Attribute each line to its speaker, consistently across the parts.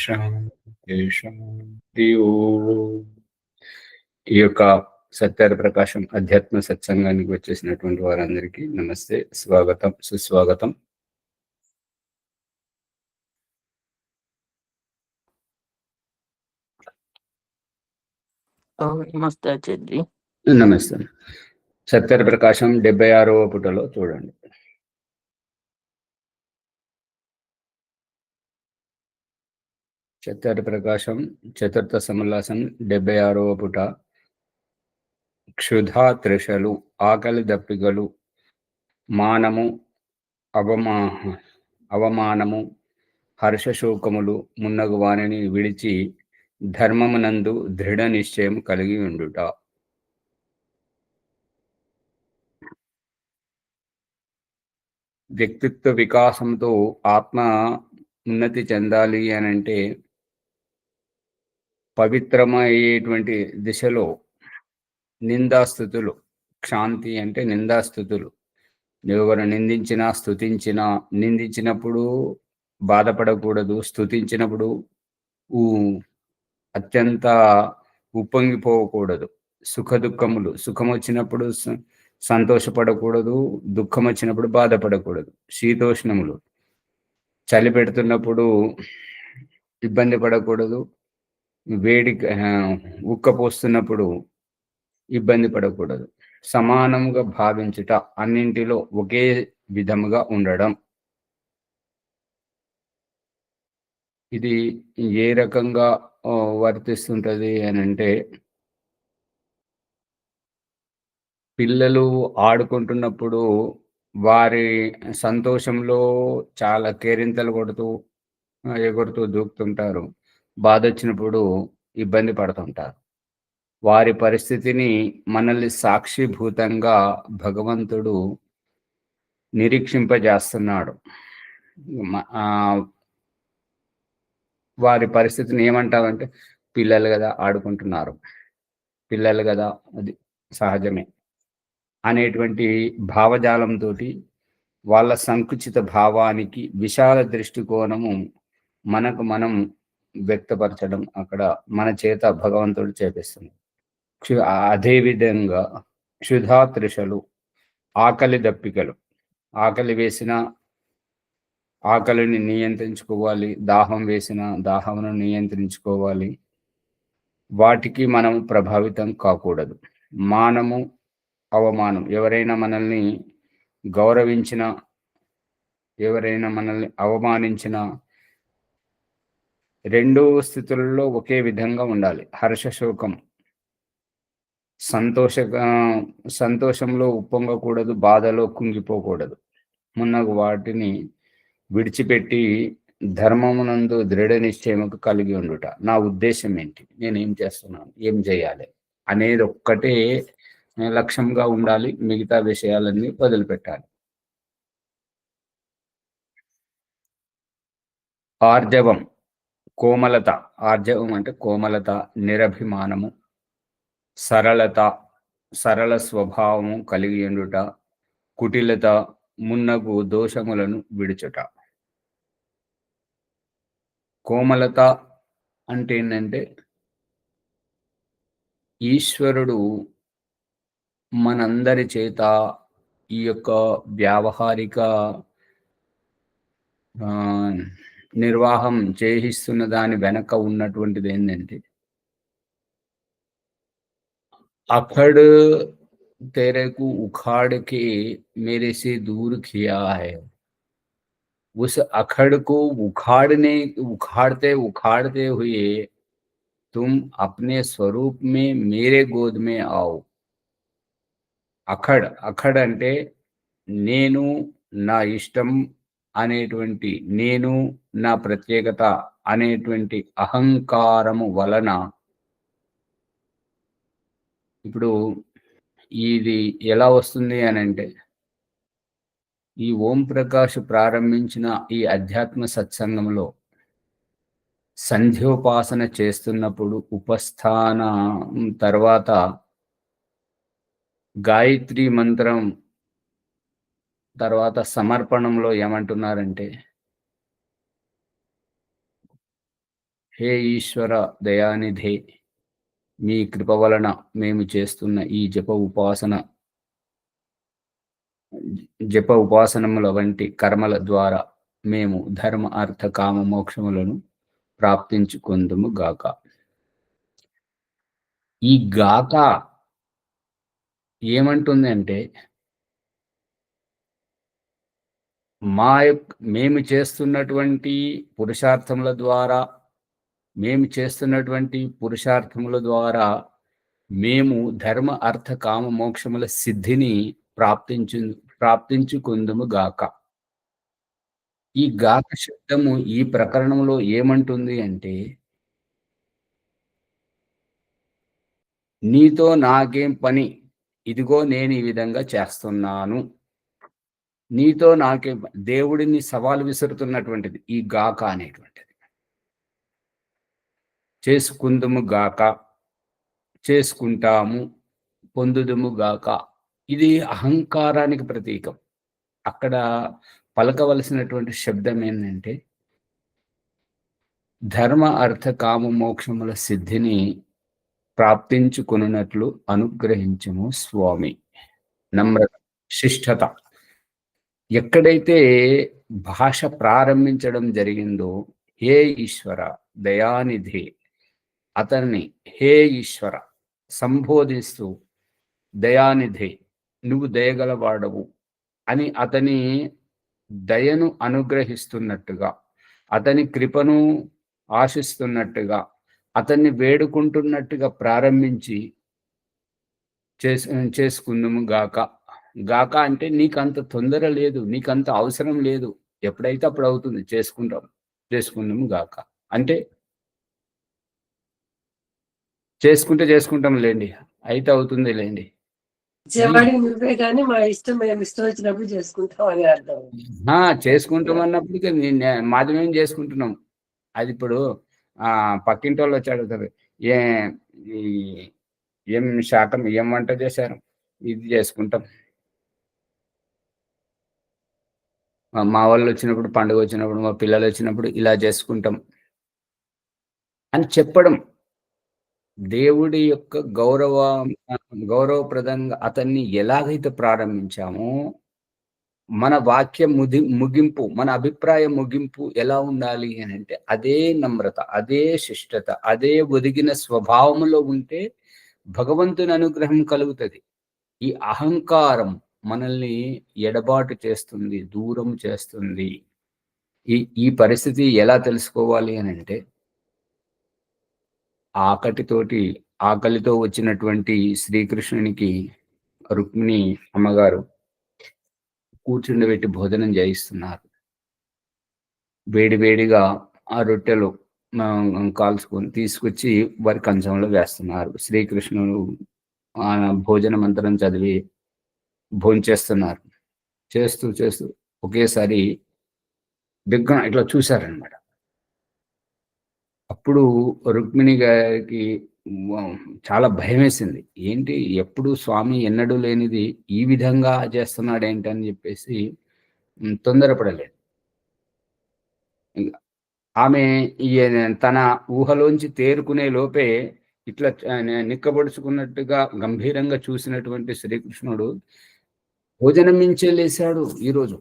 Speaker 1: శాంతి శాంతి ఓం. ఈ యొక్క సత్యార ప్రకాశం అధ్యాత్మ సత్సంగానికి వచ్చేసినటువంటి వారందరికీ నమస్తే, స్వాగతం, సుస్వాగతం.
Speaker 2: నమస్తే ఆచార్య.
Speaker 1: నమస్తే. సత్యార ప్రకాశం 76వ పుటలో చూడండి. సత్యార ప్రకాశం చతుర్థ సమలాసం 76వ పుట. క్షుధా త్రిషలు, ఆకలి దప్పికలు, మానము, అవమానము, హర్షశోకములు మున్నగు వానిని విడిచి ధర్మమునందు దృఢ నిశ్చయం కలిగి ఉండుట. వ్యక్తిత్వ వికాసంతో ఆత్మ ఉన్నతి చెందాలి అనంటే పవిత్రమయ్యేటువంటి దిశలో నిందాస్థుతులు, క్షాంతి అంటే నిందాస్థుతులు, ఎవరు నిందించినా స్తుతించినా, నిందించినప్పుడు బాధపడకూడదు, స్తుతించినప్పుడు అత్యంత ఉప్పొంగిపోకూడదు. సుఖ దుఃఖములు, సుఖం వచ్చినప్పుడు సంతోషపడకూడదు, దుఃఖం వచ్చినప్పుడు బాధపడకూడదు. శీతోష్ణములు, చలి పెడుతున్నప్పుడు ఇబ్బంది పడకూడదు, వేడి ఉక్కపోస్తున్నప్పుడు ఇబ్బంది పడకూడదు. సమానంగా భావించుట, అన్నింటిలో ఒకే విధముగా ఉండడం. ఇది ఏ రకంగా వర్తిస్తుంటది అని అంటే, పిల్లలు ఆడుకుంటున్నప్పుడు వారి సంతోషంలో చాలా కేరింతలు కొడుతూ ఎగురుతూ దూకుతుంటారు, బాధ వచ్చినప్పుడు ఇబ్బంది పడుతుంటారు. వారి పరిస్థితిని మనల్ని సాక్షిభూతంగా భగవంతుడు నిరీక్షింపజేస్తున్నాడు. వారి పరిస్థితిని ఏమంటామంటే, పిల్లలు కదా ఆడుకుంటున్నారు, పిల్లలు కదా, అది సహజమే అనేటువంటి భావజాలంతో వాళ్ళ సంకుచిత భావానికి విశాల దృష్టికోణము మనకు మనం వ్యక్తపరచడం అక్కడ మన చేత భగవంతుడు చేపిస్తుంది. అదేవిధంగా క్షుధా త్రిషలు, ఆకలి దప్పికలు, ఆకలి వేసిన ఆకలిని నియంత్రించుకోవాలి, దాహం వేసిన దాహమును నియంత్రించుకోవాలి. వాటికి మనం ప్రభావితం కాకూడదు. మానము, అవమానం, ఎవరైనా మనల్ని గౌరవించిన, ఎవరైనా మనల్ని అవమానించిన, రెండు స్థితులలో ఒకే విధంగా ఉండాలి. హర్షశోకం, సంతోషంలో ఉప్పొంగకూడదు, బాధలో కుంగిపోకూడదు. మున్నగు వాటిని విడిచిపెట్టి ధర్మమునందు దృఢ నిశ్చయముకు కలిగి ఉండుట. నా ఉద్దేశం ఏంటి, నేను ఏం చేస్తున్నాను, ఏం చేయాలి అనేది ఒక్కటే లక్ష్యంగా ఉండాలి. మిగతా విషయాలన్నీ వదిలిపెట్టాలి. ఆర్జవం, కోమలత. ఆర్జవం అంటే కోమలత, నిరభిమానము, సరళత, సరళ స్వభావము కలిగి ఉండుట, కుటిలత, మున్నగు దోషములను విడుచుట. కోమలత అంటే ఏంటంటే, ఈశ్వరుడు మనందరి చేత ఈ యొక్క వ్యావహారిక నిర్వాహం చేయిస్తున్న దాని వెనక ఉన్నటువంటిది ఏంటంటే, अखड़ तेरे को उखाड़ के मेरे से दूर किया है. उस अखड़ को उखाड़ते उखाड़ते हुए तुम अपने स्वरूप में मेरे गोद में आओ. అఖడ్, అఖడ్ అంటే నేను, నా ఇష్టం అనేటువంటి, నేను నా ప్రత్యేకత అనేటువంటి అహంకారము వలన ఇప్పుడు ఇది ఎలా వస్తుంది అని అంటే, ఈ ఓం ప్రకాష్ ప్రారంభించిన ఈ అధ్యాత్మ సత్సంగంలో సంధ్యోపాసన చేస్తున్నప్పుడు ఉపస్థానం తర్వాత గాయత్రి మంత్రం తర్వాత సమర్పణంలో ఏమంటున్నారంటే, హే ఈశ్వర దయానిధే, మీ కృప వలన మేము చేస్తున్న ఈ జప ఉపాసనముల వంటి కర్మల ద్వారా మేము ధర్మ అర్థ కామ మోక్షములను ప్రాప్తించుకొందుము గాక. ఈ గాక ఏమంటుంది అంటే, మేము చేస్తున్నటువంటి పురుషార్థముల ద్వారా మేము ధర్మ అర్థ కామ మోక్షముల సిద్ధిని ప్రాప్తించుకుందుము గాక. ఈ గాక శబ్దము ఈ ప్రకరణంలో ఏమంటుంది అంటే, నీతో నాకేం పని, ఇదిగో నేను ఈ విధంగా చేస్తున్నాను. నీతో నాకేం దేవుడిని సవాలు విసురుతున్నటువంటిది ఈ గాక అనేటువంటిది. చేసుకుందుము గాక, చేసుకుంటాము, పొందుదుము గాక. ఇది అహంకారానికి ప్రతీకం. అక్కడ పలకవలసినటువంటి శబ్దం ఏంటంటే, ధర్మ అర్థ కామ మోక్షముల సిద్ధిని ప్రాప్తించుకొనున్నట్లు అనుగ్రహించుము స్వామి. నమ్రత, శిష్టత. ఎక్కడైతే భాష ప్రారంభించడం జరిగిందో, హే ఈశ్వర దయానిధి, అతన్ని హే ఈశ్వర సంబోధిస్తూ, దయానిధి నువ్వు దయగలవాడవు అని అతని దయను అనుగ్రహిస్తున్నట్టుగా, అతని కృపను ఆశిస్తున్నట్టుగా, అతన్ని వేడుకుంటున్నట్టుగా ప్రారంభించి చేసుకుందుము గాక. గాక అంటే నీకంత తొందర లేదు, నీకంత అవసరం లేదు, ఎప్పుడైతే అప్పుడు అవుతుంది, చేసుకుందాము గాక. అంటే చేసుకుంటాం లేండి, అయితే అవుతుంది లేండి. చేసుకుంటాం అన్నప్పటికీ మాది మేము చేసుకుంటున్నాం. అది ఇప్పుడు పక్కింటి వాళ్ళు వచ్చి అడుగుతారు, ఏం శాతం ఏం వంట చేశారు, ఇది చేసుకుంటాం. మా వాళ్ళు వచ్చినప్పుడు, పండుగ వచ్చినప్పుడు, మా పిల్లలు వచ్చినప్పుడు ఇలా చేసుకుంటాం అని చెప్పడం. దేవుడి యొక్క గౌరవప్రదంగా అతన్ని ఎలాగైతే ప్రారంభించామో, మన వాక్య ముగింపు, మన అభిప్రాయ ముగింపు ఎలా ఉండాలి అని అంటే, అదే నమ్రత, అదే శిష్టత, అదే ఒదిగిన స్వభావంలో ఉంటే భగవంతుని అనుగ్రహం కలుగుతుంది. ఈ అహంకారం మనల్ని ఎడబాటు చేస్తుంది, దూరం చేస్తుంది. ఈ పరిస్థితి ఎలా తెలుసుకోవాలి అని అంటే, ఆకలితో వచ్చినటువంటి శ్రీకృష్ణునికి రుక్మిణి అమ్మగారు కూర్చుండబెట్టి భోజనం చేయిస్తున్నారు. వేడివేడిగా ఆ రొట్టెలు కాల్చుకొని తీసుకొచ్చి వారి కంచంలో వేస్తున్నారు. శ్రీకృష్ణుడు భోజన మంత్రం చదివి భోంచేస్తున్నారు. చేస్తూ ఒకేసారి బిగ్గన ఇట్లా చూశారనమాట. అప్పుడు రుక్మిణి గారికి చాలా భయం వేసింది. ఏంటి, ఎప్పుడు స్వామి ఎన్నడూ లేనిది ఈ విధంగా చేస్తున్నాడేంటి అని చెప్పేసి తొందరపడలేదు. ఆమె తన ఊహలోంచి తేరుకునే లోపే ఇట్లా నిక్కబడుచుకున్నట్టుగా గంభీరంగా చూసినటువంటి శ్రీకృష్ణుడు భోజనం మించే లేశాడు. ఈరోజు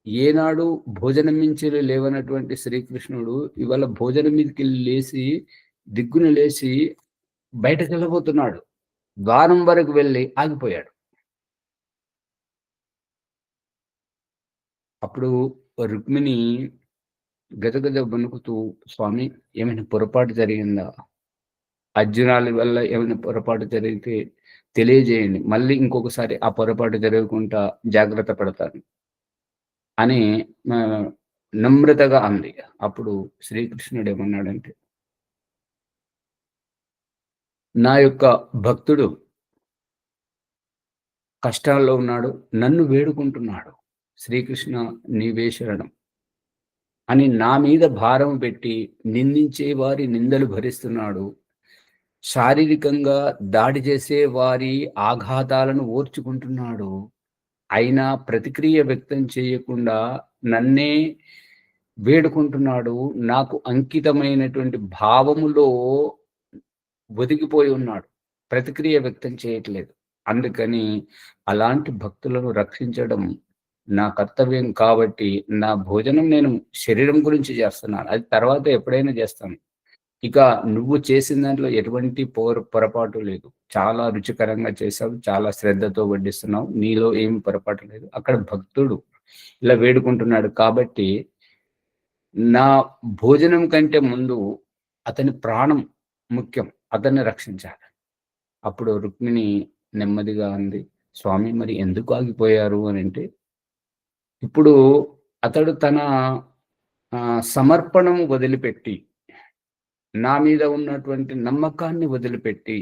Speaker 1: ఏనాడు భోజనం మించి లేవనటువంటి శ్రీకృష్ణుడు ఇవాళ భోజనం మీదకి లేచి దిగ్గున లేచి బయటకు వెళ్ళబోతున్నాడు. ద్వారం వరకు వెళ్ళి ఆగిపోయాడు. అప్పుడు రుక్మిణి గదగద వణుకుతూ, స్వామి ఏమైనా పొరపాటు జరిగిందా, అర్జునాల వల్ల ఏమైనా పొరపాటు జరిగితే తెలియజేయండి, మళ్ళీ ఇంకొకసారి ఆ పొరపాటు జరగకుండా జాగ్రత్త పడతాను అని నమ్రతగా అంది. అప్పుడు శ్రీకృష్ణుడు ఏమన్నాడంటే, నా యొక్క భక్తుడు కష్టాల్లో ఉన్నాడు, నన్ను వేడుకుంటున్నాడు, శ్రీకృష్ణ నీవే శరణం అని నా మీద భారం పెట్టి నిందించే వారి నిందలు భరిస్తున్నాడు. శారీరకంగా దాడి చేసే వారి ఆఘాతాలను ఓర్చుకుంటున్నాడు. అయినా ప్రతిక్రియ వ్యక్తం చేయకుండా నన్నే వేడుకుంటున్నాడు. నాకు అంకితమైనటువంటి భావములో ఒదిగిపోయి ఉన్నాడు. ప్రతిక్రియ వ్యక్తం చేయట్లేదు. అందుకని అలాంటి భక్తులను రక్షించడం నా కర్తవ్యం కాబట్టి, నా భోజనం నేను శరీరం గురించి చేస్తున్నాను. అది తర్వాత ఎప్పుడైనా చేస్తాను. ఇక నువ్వు చేసిన దాంట్లో ఎటువంటి పొరపాటు లేదు. చాలా రుచికరంగా చేశావు. చాలా శ్రద్ధతో వడ్డిస్తున్నావు. నీలో ఏమి పొరపాటు లేదు. అక్కడ భక్తుడు ఇలా వేడుకుంటున్నాడు కాబట్టి, నా భోజనం కంటే ముందు అతని ప్రాణం ముఖ్యం. అతన్ని రక్షించాలి. అప్పుడు రుక్మిణి నెమ్మదిగా అంది, "స్వామి మరి ఎందుకు ఆగిపోయారు" అనంటే, ఇప్పుడు అతడు తన సమర్పణం వదిలిపెట్టి, నా మీద ఉన్నటువంటి నమ్మకాన్ని వదిలిపెట్టి,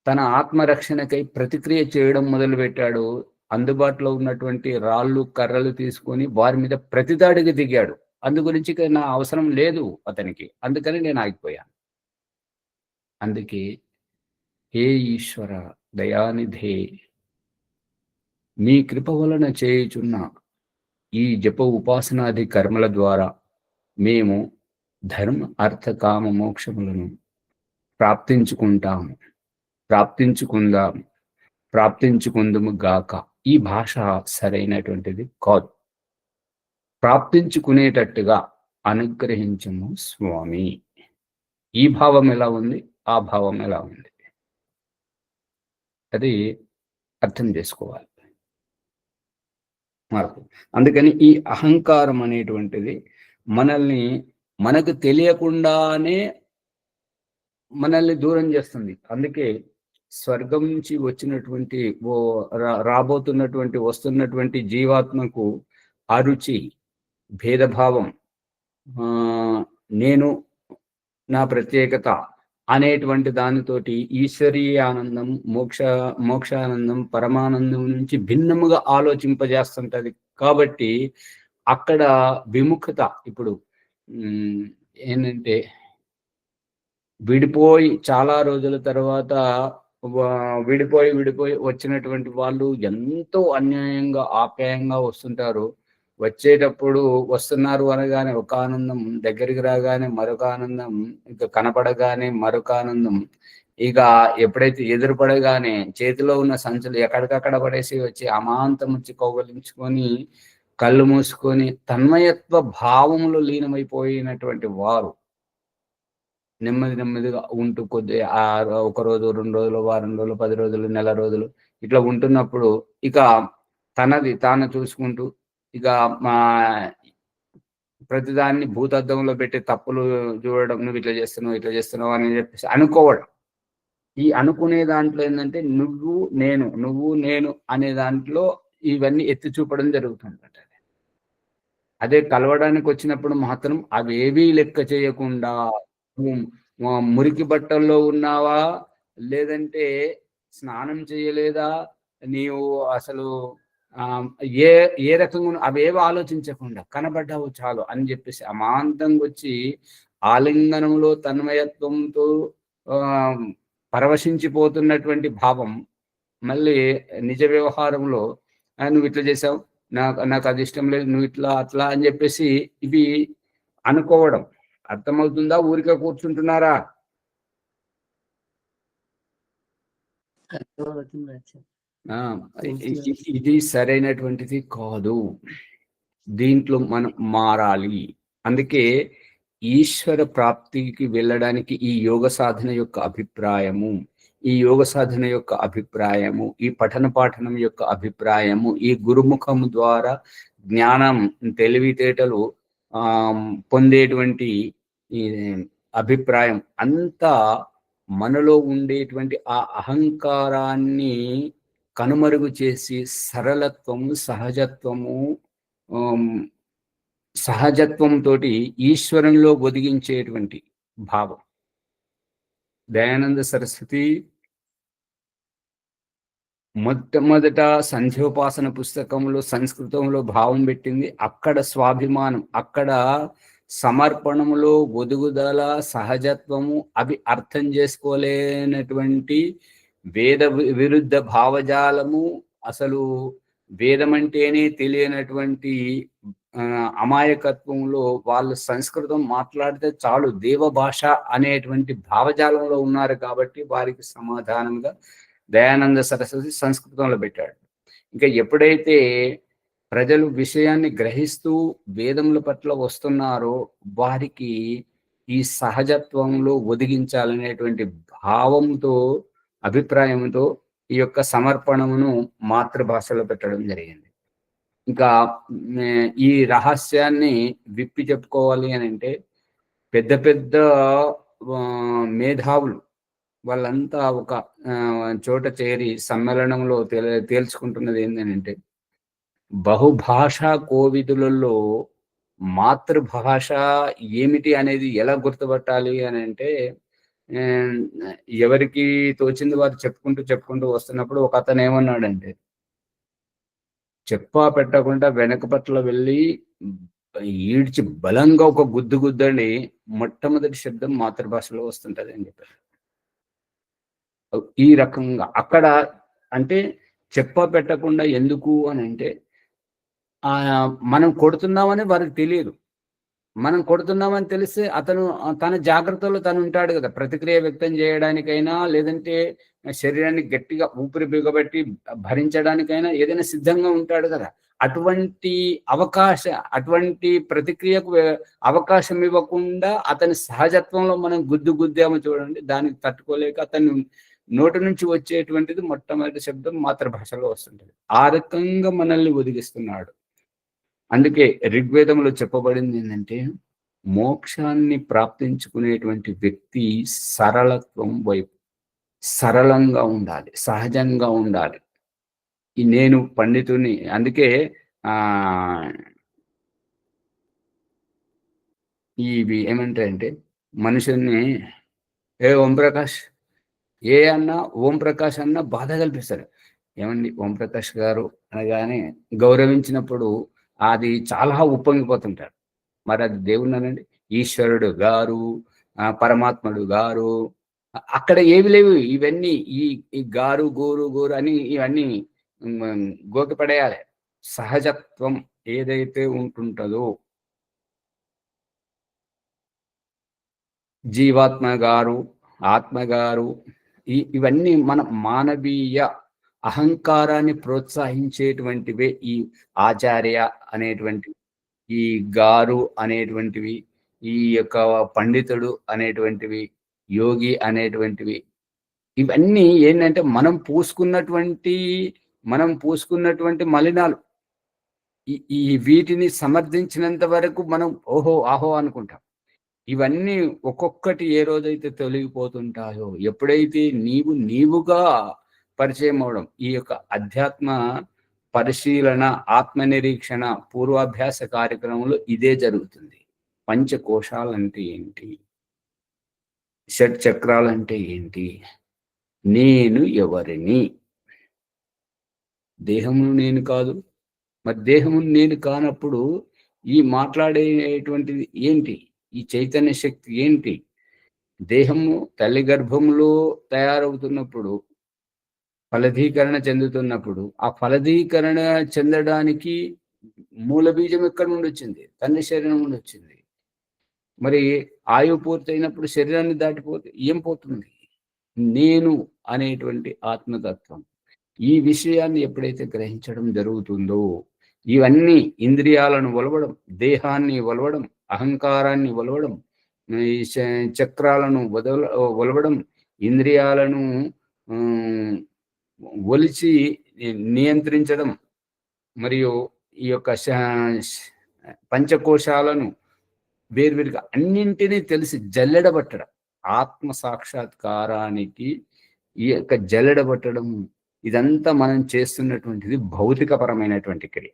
Speaker 1: తన ఆత్మరక్షణకై ప్రతిక్రియ చేయడం మొదలుపెట్టాడు. అందుబాటులో ఉన్నటువంటి రాళ్ళు, కర్రలు తీసుకొని వారి మీద ప్రతిదాడికి దిగాడు. అందు గురించి ఇక నా అవసరం లేదు అతనికి. అందుకని నేను ఆగిపోయాను. అందుకే హే ఈశ్వర దయానిధే, మీ కృప వలన చేయుచున్న ఈ జప ఉపాసనాది కర్మల ద్వారా మేము ధర్మ, అర్థ, కామ, మోక్షములను ప్రాప్తించుకుంటాము. ప్రాప్తించుకుందాం. ప్రాప్తించుకుందుము గాక. ఈ భాష సరైనటువంటిది కాదు. ప్రాప్తించుకునేటట్టుగా అనుగ్రహించుము స్వామి. ఈ భావం ఎలా ఉంది? ఆ భావం ఎలా ఉంది? అది అర్థం చేసుకోవాలి మనకు. అందుకని ఈ అహంకారం అనేటువంటిది మనల్ని మనకు తెలియకుండానే మనల్ని దూరం చేస్తుంది. అందుకే స్వర్గం నుంచి వచ్చినటువంటి రాబోతున్నటువంటి వస్తున్నటువంటి జీవాత్మకు అరుచి, భేదభావం, నేను నా ప్రత్యేకత అనేటువంటి దానితోటి ఈశ్వరీయ ఆనందం, మోక్షానందం, పరమానందం నుంచి భిన్నముగా ఆలోచింపజేస్తుంటది. కాబట్టి అక్కడ విముఖత ఇప్పుడు ఏంటంటే, విడిపోయి చాలా రోజుల తర్వాత విడిపోయి వచ్చినటువంటి వాళ్ళు ఎంతో అన్యాయంగా, ఆప్యాయంగా వస్తుంటారు. వచ్చేటప్పుడు వస్తున్నారు అనగానే ఒక ఆనందం, దగ్గరికి రాగానే మరొక ఆనందం, ఇక కనపడగానే మరొక ఆనందం. ఇక ఎప్పుడైతే ఎదురుపడగానే చేతిలో ఉన్న సంచులు ఎక్కడికక్కడ పడేసి వచ్చి అమాంతం వచ్చి కౌగలించుకొని కళ్ళు మూసుకొని తన్మయత్వ భావములో లీనమైపోయినటువంటి వారు నెమ్మదిగా ఉంటూ ఒక రోజు, 2 రోజులు, వారం రోజులు, 10 రోజులు, నెల రోజులు ఇట్లా ఉంటున్నప్పుడు ఇక తనది తాను చూసుకుంటూ ఇక మా ప్రతిదాన్ని భూతద్దంలో పెట్టి తప్పులు చూడడం, నువ్వు ఇట్లా చేస్తున్నావు, ఇట్లా చేస్తున్నావు అని చెప్పేసి అనుకోవడం. ఈ అనుకునే దాంట్లో ఏంటంటే నువ్వు నేను అనే దాంట్లో ఇవన్నీ ఎత్తి చూపడం జరుగుతుందట. అదే కలవడానికి వచ్చినప్పుడు మాత్రం అవేవీ లెక్క చేయకుండా మురికి బట్టల్లో ఉన్నావా, లేదంటే స్నానం చేయలేదా, నీవు అసలు ఏ ఏ రకంగా అవేవి ఆలోచించకుండా కనబడ్డావు చాలు అని చెప్పేసి అమాంతంగా వచ్చి ఆలింగనంలో తన్మయత్వంతో పరవశించిపోతున్నటువంటి భావం మళ్ళీ నిజ వ్యవహారంలో నువ్వు ఇట్లా చేసావు, నాకు అది ఇష్టం లేదు, నువ్వు ఇట్లా అట్లా అని చెప్పేసి ఇవి అనుకోవడం. అర్థమవుతుందా? ఊరికే కూర్చుంటున్నారా? ఇది సరైనటువంటిది కాదు. దీంట్లో మనం మారాలి. అందుకే ఈశ్వర ప్రాప్తికి వెళ్ళడానికి ఈ యోగ సాధన యొక్క అభిప్రాయము, ఈ పఠన పాఠనం యొక్క అభిప్రాయము, ఈ గురుముఖము ద్వారా జ్ఞానం, తెలివితేటలు పొందేటువంటి ఈ అభిప్రాయం అంతా మనలో ఉండేటువంటి ఆ అహంకారాన్ని కనుమరుగు చేసి సరళత్వము, సహజత్వంతో ఈశ్వరంలో ఒదిగించేటువంటి భావం. దయానంద సరస్వతి మొట్టమొదట సంధ్యోపాసన పుస్తకంలో సంస్కృతంలో భావం పెట్టింది. అక్కడ స్వాభిమానం, అక్కడ సమర్పణములో ఒదుగుదల, సహజత్వము అవి అర్థం చేసుకోలేనటువంటి వేద విరుద్ధ భావజాలము, అసలు వేదం అంటేనే తెలియనటువంటి అమాయకత్వంలో వాళ్ళు సంస్కృతం మాట్లాడితే చాలు దేవ భాష అనేటువంటి భావజాలంలో ఉన్నారు కాబట్టి వారికి సమాధానంగా దయానంద సరస్వతి సంస్కృతంలో పెట్టాడు. ఇంకా ఎప్పుడైతే ప్రజలు విషయాన్ని గ్రహిస్తూ వేదముల పట్ల వస్తున్నారో వారికి ఈ సహజత్వంలో ఒదిగించాలనేటువంటి భావంతో, అభిప్రాయంతో ఈ యొక్క సమర్పణమును మాతృభాషలో పెట్టడం జరిగింది. ఇంకా ఈ రహస్యాన్ని విప్పి చెప్పుకోవాలి అనంటే పెద్ద పెద్ద మేధావులు వాళ్ళంతా ఒక చోట చేరి సమ్మేళనంలో తేల్చుకుంటున్నది ఏంటంటే బహుభాషా కోవిదులలో మాతృభాష ఏమిటి అనేది ఎలా గుర్తుపట్టాలి అనంటే ఎవరికి తోచింది వారు చెప్పుకుంటూ వస్తున్నప్పుడు ఒక అతను ఏమన్నాడంటే చెప్పా పెట్టకుండా వెనక పట్ల వెళ్ళి ఈడ్చి బలంగా ఒక గుద్దండి మొట్టమొదటి శబ్దం మాతృభాషలో వస్తుంటది అని చెప్పారు. ఈ రకంగా అక్కడ అంటే చెప్పా పెట్టకుండా ఎందుకు అని అంటే మనం కొడుతున్నామని వారికి తెలియదు. మనం కొడుతున్నామని తెలిస్తే అతను తన జాగ్రత్తలో తను ఉంటాడు కదా, ప్రతిక్రియ వ్యక్తం చేయడానికైనా లేదంటే శరీరాన్ని గట్టిగా ఊపిరి బిగబెట్టి భరించడానికైనా ఏదైనా సిద్ధంగా ఉంటాడు కదా. అటువంటి ప్రతిక్రియకు అవకాశం ఇవ్వకుండా అతని సహజత్వంలో మనం గుద్దాము చూడండి, దానికి తట్టుకోలేక అతన్ని నోటి నుంచి వచ్చేటువంటిది మొట్టమొదటి శబ్దం మాతృభాషలో వస్తుంటది. ఆ రకంగా మనల్ని ఒదిగిస్తున్నాడు. అందుకే ఋగ్వేదంలో చెప్పబడింది ఏంటంటే మోక్షాన్ని ప్రాప్తించుకునేటువంటి వ్యక్తి సరళత్వం వైపు సరళంగా ఉండాలి, సహజంగా ఉండాలి. నేను పండితుని అందుకే ఇవి ఏమంటాయంటే మనుషుల్ని ఓంప్రకాష్ అన్నా ఓంప్రకాష్ అన్నా బాధ కల్పిస్తారు. ఏమండి ఓంప్రకాష్ గారు అనగానే గౌరవించినప్పుడు అది చాలా ఉప్పొంగిపోతుంటారు. మరి అది దేవుడు అనండి, ఈశ్వరుడు గారు, పరమాత్ముడు గారు, అక్కడ ఏవి లేవు. ఇవన్నీ ఈ గారు గోరు గోరు అని ఇవన్నీ గోకిపడేయాలి. సహజత్వం ఏదైతే ఉంటుంటదో జీవాత్మ గారు, ఆత్మ గారు, ఇవన్నీ మన మానవీయ అహంకారాన్ని ప్రోత్సహించేటువంటివే ఈ ఆచార్య అనేటువంటి, ఈ గారు అనేటువంటివి, ఈ యొక్క పండితుడు అనేటువంటివి, యోగి అనేటువంటివి, ఇవన్నీ ఏంటంటే మనం పూసుకున్నటువంటి మలినాలు. ఈ వీటిని సమర్థించినంత వరకు మనం ఓహో ఆహో అనుకుంటాం. ఇవన్నీ ఒక్కొక్కటి ఏ రోజైతే తొలగిపోతుంటాయో, ఎప్పుడైతే నీవుగా పరిచయం అవడం, ఈ యొక్క అధ్యాత్మ పరిశీలన, ఆత్మ నిరీక్షణ పూర్వాభ్యాస కార్యక్రమంలో ఇదే జరుగుతుంది. పంచకోశాలంటే ఏంటి, షట్ చక్రాలంటే ఏంటి, నేను ఎవరిని, దేహము నేను కాదు, మరి దేహము నేను కానప్పుడు ఈ మాట్లాడేటువంటిది ఏంటి, ఈ చైతన్య శక్తి ఏంటి? దేహము తల్లి గర్భంలో తయారవుతున్నప్పుడు, ఫలదీకరణ చెందుతున్నప్పుడు, ఆ ఫలదీకరణ చెందడానికి మూల బీజం ఎక్కడి నుండి వచ్చింది? తండ్రి శరీరం నుండి వచ్చింది. మరి ఆయువు పూర్తయినప్పుడు శరీరాన్ని దాటిపోతే ఏం పోతుంది? నేను అనేటువంటి ఆత్మతత్వం. ఈ విషయాన్ని ఎప్పుడైతే గ్రహించడం జరుగుతుందో, ఇవన్నీ ఇంద్రియాలను ఒలవడం, దేహాన్ని ఒలవడం, అహంకారాన్ని ఒలవడం, ఈ చక్రాలను ఒలవడం, ఇంద్రియాలను ఒలిచి నియంత్రించడం, మరియు ఈ యొక్క పంచకోశాలను వేర్వేరుగా అన్నింటినీ తెలిసి జల్లెడబట్టడం, ఆత్మ సాక్షాత్కారానికి ఈ యొక్క జల్లెడబట్టడం, ఇదంతా మనం చేస్తున్నటువంటిది భౌతికపరమైనటువంటి క్రియ.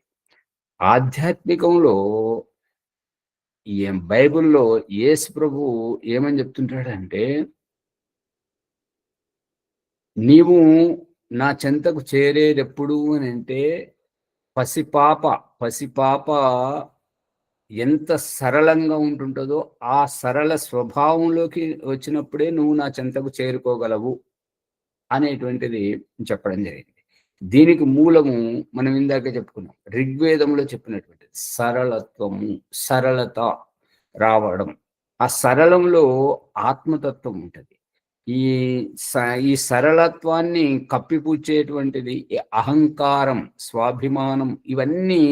Speaker 1: ఆధ్యాత్మికంలో బైబిల్లో యేసు ప్రభు ఏమని చెప్తుంటాడంటే, నీవు నా చెంతకు చేరేదెప్పుడు అని అంటే పసిపాప ఎంత సరళంగా ఉంటుంటుందో ఆ సరళ స్వభావంలోకి వచ్చినప్పుడే నువ్వు నా చెంతకు చేరుకోగలవు అనేటువంటిది చెప్పడం జరిగింది. దీనికి మూలము మనం ఇందాక చెప్పుకున్నాం, ఋగ్వేదంలో చెప్పినటువంటిది సరళత్వము, సరళత రావడం. ఆ సరళంలో ఆత్మతత్వం ఉంటది. ఈ స ఈ సరళత్వాన్ని కప్పిపుచ్చేటువంటిది ఈ అహంకారం, స్వాభిమానం ఇవన్నీ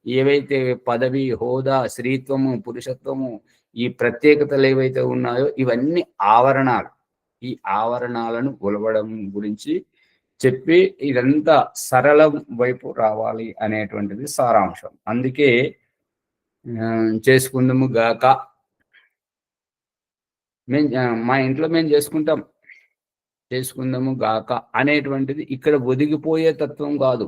Speaker 1: ఏవైతే పదవి, హోదా, స్త్రీత్వము, పురుషత్వము ఈ ప్రత్యేకతలేవైతే ఉన్నాయో ఇవన్నీ ఆవరణాలు. ఈ ఆవరణాలను ఒలవడం గురించి చెప్పి ఇదంతా సరళం వైపు రావాలి అనేటువంటిది సారాంశం. అందుకే చేసుకుందుము గాక మా ఇంట్లో మేము చేసుకుంటాం. చేసుకుందాము గాక అనేటువంటిది ఇక్కడ ఒదిగిపోయే తత్వం గాదు.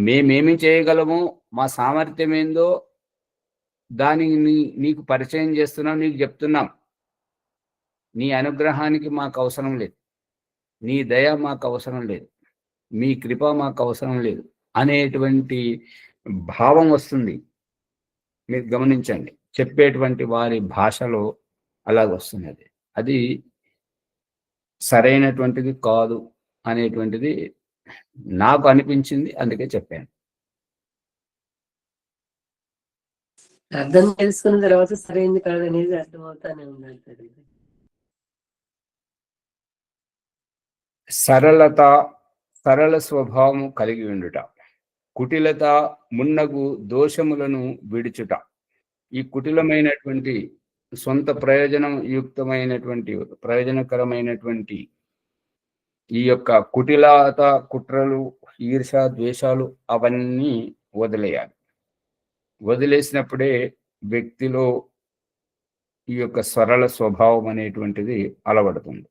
Speaker 1: మేమేమి చేయగలమో, మా సామర్థ్యం ఏందో దానిని నీకు పరిచయం చేస్తున్నాం, నీకు జెప్తున్నాం. నీ అనుగ్రహానికి మాకవసరం లేదు. నీ దయ మాకవసరం లేదు. మీ కృప మాకవసరం లేదు. అనేటువంటి భావం వస్తుంది. మీరు గమనించండి. చెప్పేటువంటి వారి భాషలో అలాగొస్తున్నది. అది సరైనటువంటిది కాదు అనేటువంటిది నాకు అనిపించింది. అందుకే చెప్పాను.
Speaker 2: అర్థం చేసుకున్న తర్వాత సరైంది కాదనేది అర్థమవుతానే ఉందంటారు.
Speaker 1: సరళత, సరళ స్వభావము కలిగి ఉండుట. కుటిలత, మున్నగు దోషములను విడుచుట. ఈ కుటిలమైనటువంటి సొంత ప్రయోజనకరమైనటువంటి ఈ యొక్క కుటిలత, కుట్రలు, ఈర్ష, ద్వేషాలు అవన్నీ వదిలేయాలి. వదిలేసినప్పుడే వ్యక్తిలో ఈ యొక్క సరళ స్వభావం అనేటువంటిది అలవడుతుంది.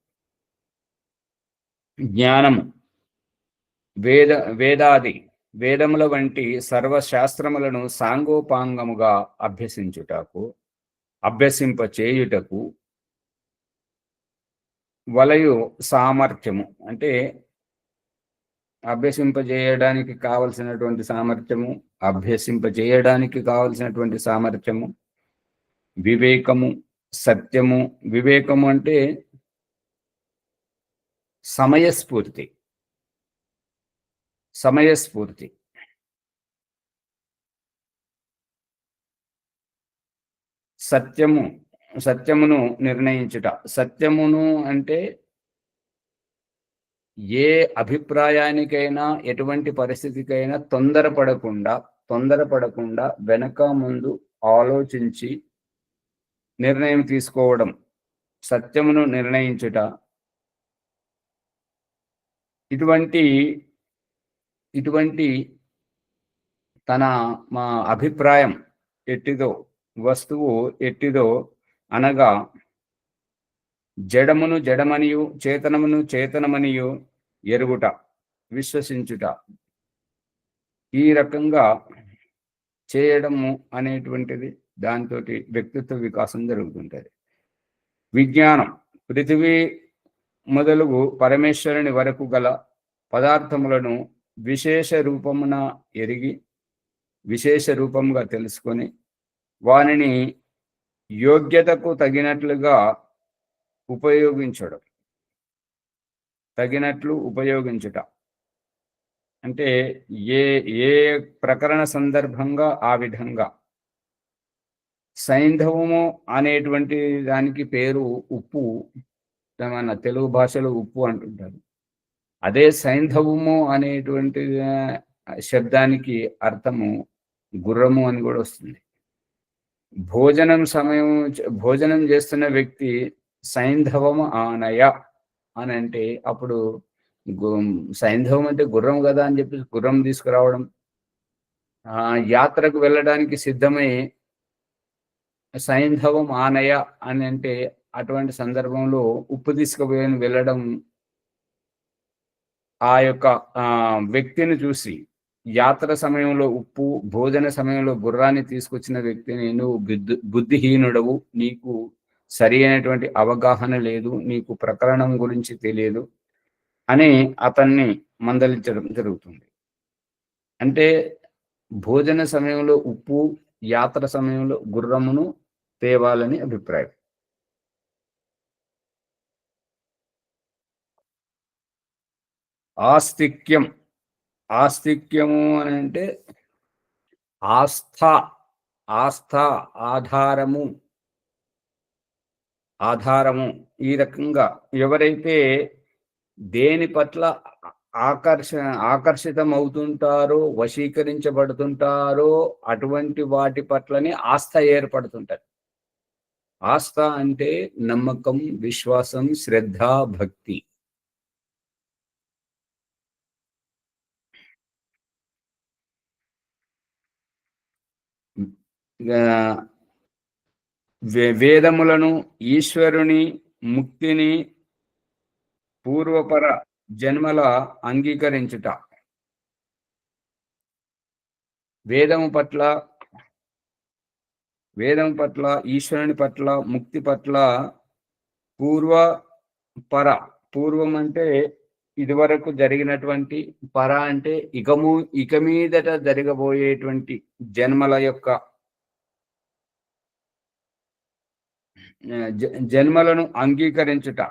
Speaker 1: జ్ఞానము, వేదముల వంటి సర్వశాస్త్రములను సాంగోపాంగముగా అభ్యసింపచేయుటకు వలయు సామర్థ్యము, అంటే అభ్యసింపజేయడానికి కావలసినటువంటి సామర్థ్యము, అభ్యసింపజేయడానికి కావలసినటువంటి సామర్థ్యము, వివేకము, సత్యము. వివేకము అంటే సమయస్ఫూర్తి. సత్యమును నిర్ణయించుట. సత్యమును అంటే ఏ అభిప్రాయానికైనా, ఎటువంటి పరిస్థితికైనా తొందరపడకుండా వెనక ముందు ఆలోచించి నిర్ణయం తీసుకోవడం, సత్యమును నిర్ణయించుట. ఇటువంటి మా అభిప్రాయం ఎట్టిదో, వస్తువు ఎట్టిదో అనగా జడమును జడమనియు, చేతనమును చేతనమనియు ఎరుగుట, విశ్వసించుట. ఈ రకంగా చేయడము అనేటువంటిది దాంతో వ్యక్తిత్వ వికాసం జరుగుతుంటది. విజ్ఞానం, పృథివీ మొదలుగు పరమేశ్వరుని వరకు గల పదార్థములను విశేష రూపమున ఎరిగి, విశేష రూపముగా తెలుసుకొని వానిని యోగ్యతకు తగినట్లు ఉపయోగించుట. అంటే ఏ ప్రకరణ సందర్భంగా ఆ విధంగా. సైంధవము అనేటువంటి దానికి పేరు ఉప్పు. మన తెలుగు భాషలో ఉప్పు అంటుంటారు. అదే సైంధవము అనేటువంటి శబ్దానికి అర్థము గుర్రము అని కూడా వస్తుంది. భోజనం చేస్తున్న వ్యక్తి సైంధవము ఆనయ అని అంటే, అప్పుడు సైంధవం అంటే గుర్రం కదా అని చెప్పి గుర్రం తీసుకురావడం. యాత్రకు వెళ్ళడానికి సిద్ధమై సైంధవం ఆనయ అని అంటే, అటువంటి సందర్భంలో ఉప్పు తీసుకుపోయి వెళ్ళడం. ఆ యొక్క వ్యక్తిని చూసి, యాత్ర సమయంలో ఉప్పు, భోజన సమయంలో గుర్రాన్ని తీసుకొచ్చిన వ్యక్తిని, నువ్వు బుద్ధిహీనుడవు, నీకు సరి అయినటువంటి అవగాహన లేదు, నీకు ప్రకరణం గురించి తెలియదు అని అతన్ని మందలించడం జరుగుతుంది. అంటే భోజన సమయంలో ఉప్పు, యాత్ర సమయంలో గుర్రమును తేవాలని అభిప్రాయం. ఆస్తిక్యము అని అంటే ఆస్థ ఆస్థ ఆధారము ఆధారము ఈ రకంగా ఎవరైతే దేని పట్ల ఆకర్షితం అవుతుంటారో, వశీకరించబడుతుంటారో అటువంటి వాటి పట్లనే ఆస్థ ఏర్పడుతుంటది. ఆస్థ అంటే నమ్మకం, విశ్వాసం, శ్రద్ధ, భక్తి. ఆహ్, వేదములను, ఈశ్వరుని, ముక్తిని, పూర్వపర జన్మల అంగీకరించుట. వేదము పట్ల, వేదం పట్ల, ఈశ్వరుని పట్ల, ముక్తి పట్ల పూర్వ, పర. పూర్వం అంటే ఇదివరకు జరిగినటువంటి, పర అంటే ఇక మీదట జరగబోయేటువంటి జన్మల యొక్క జన్మలను అంగీకరించుట.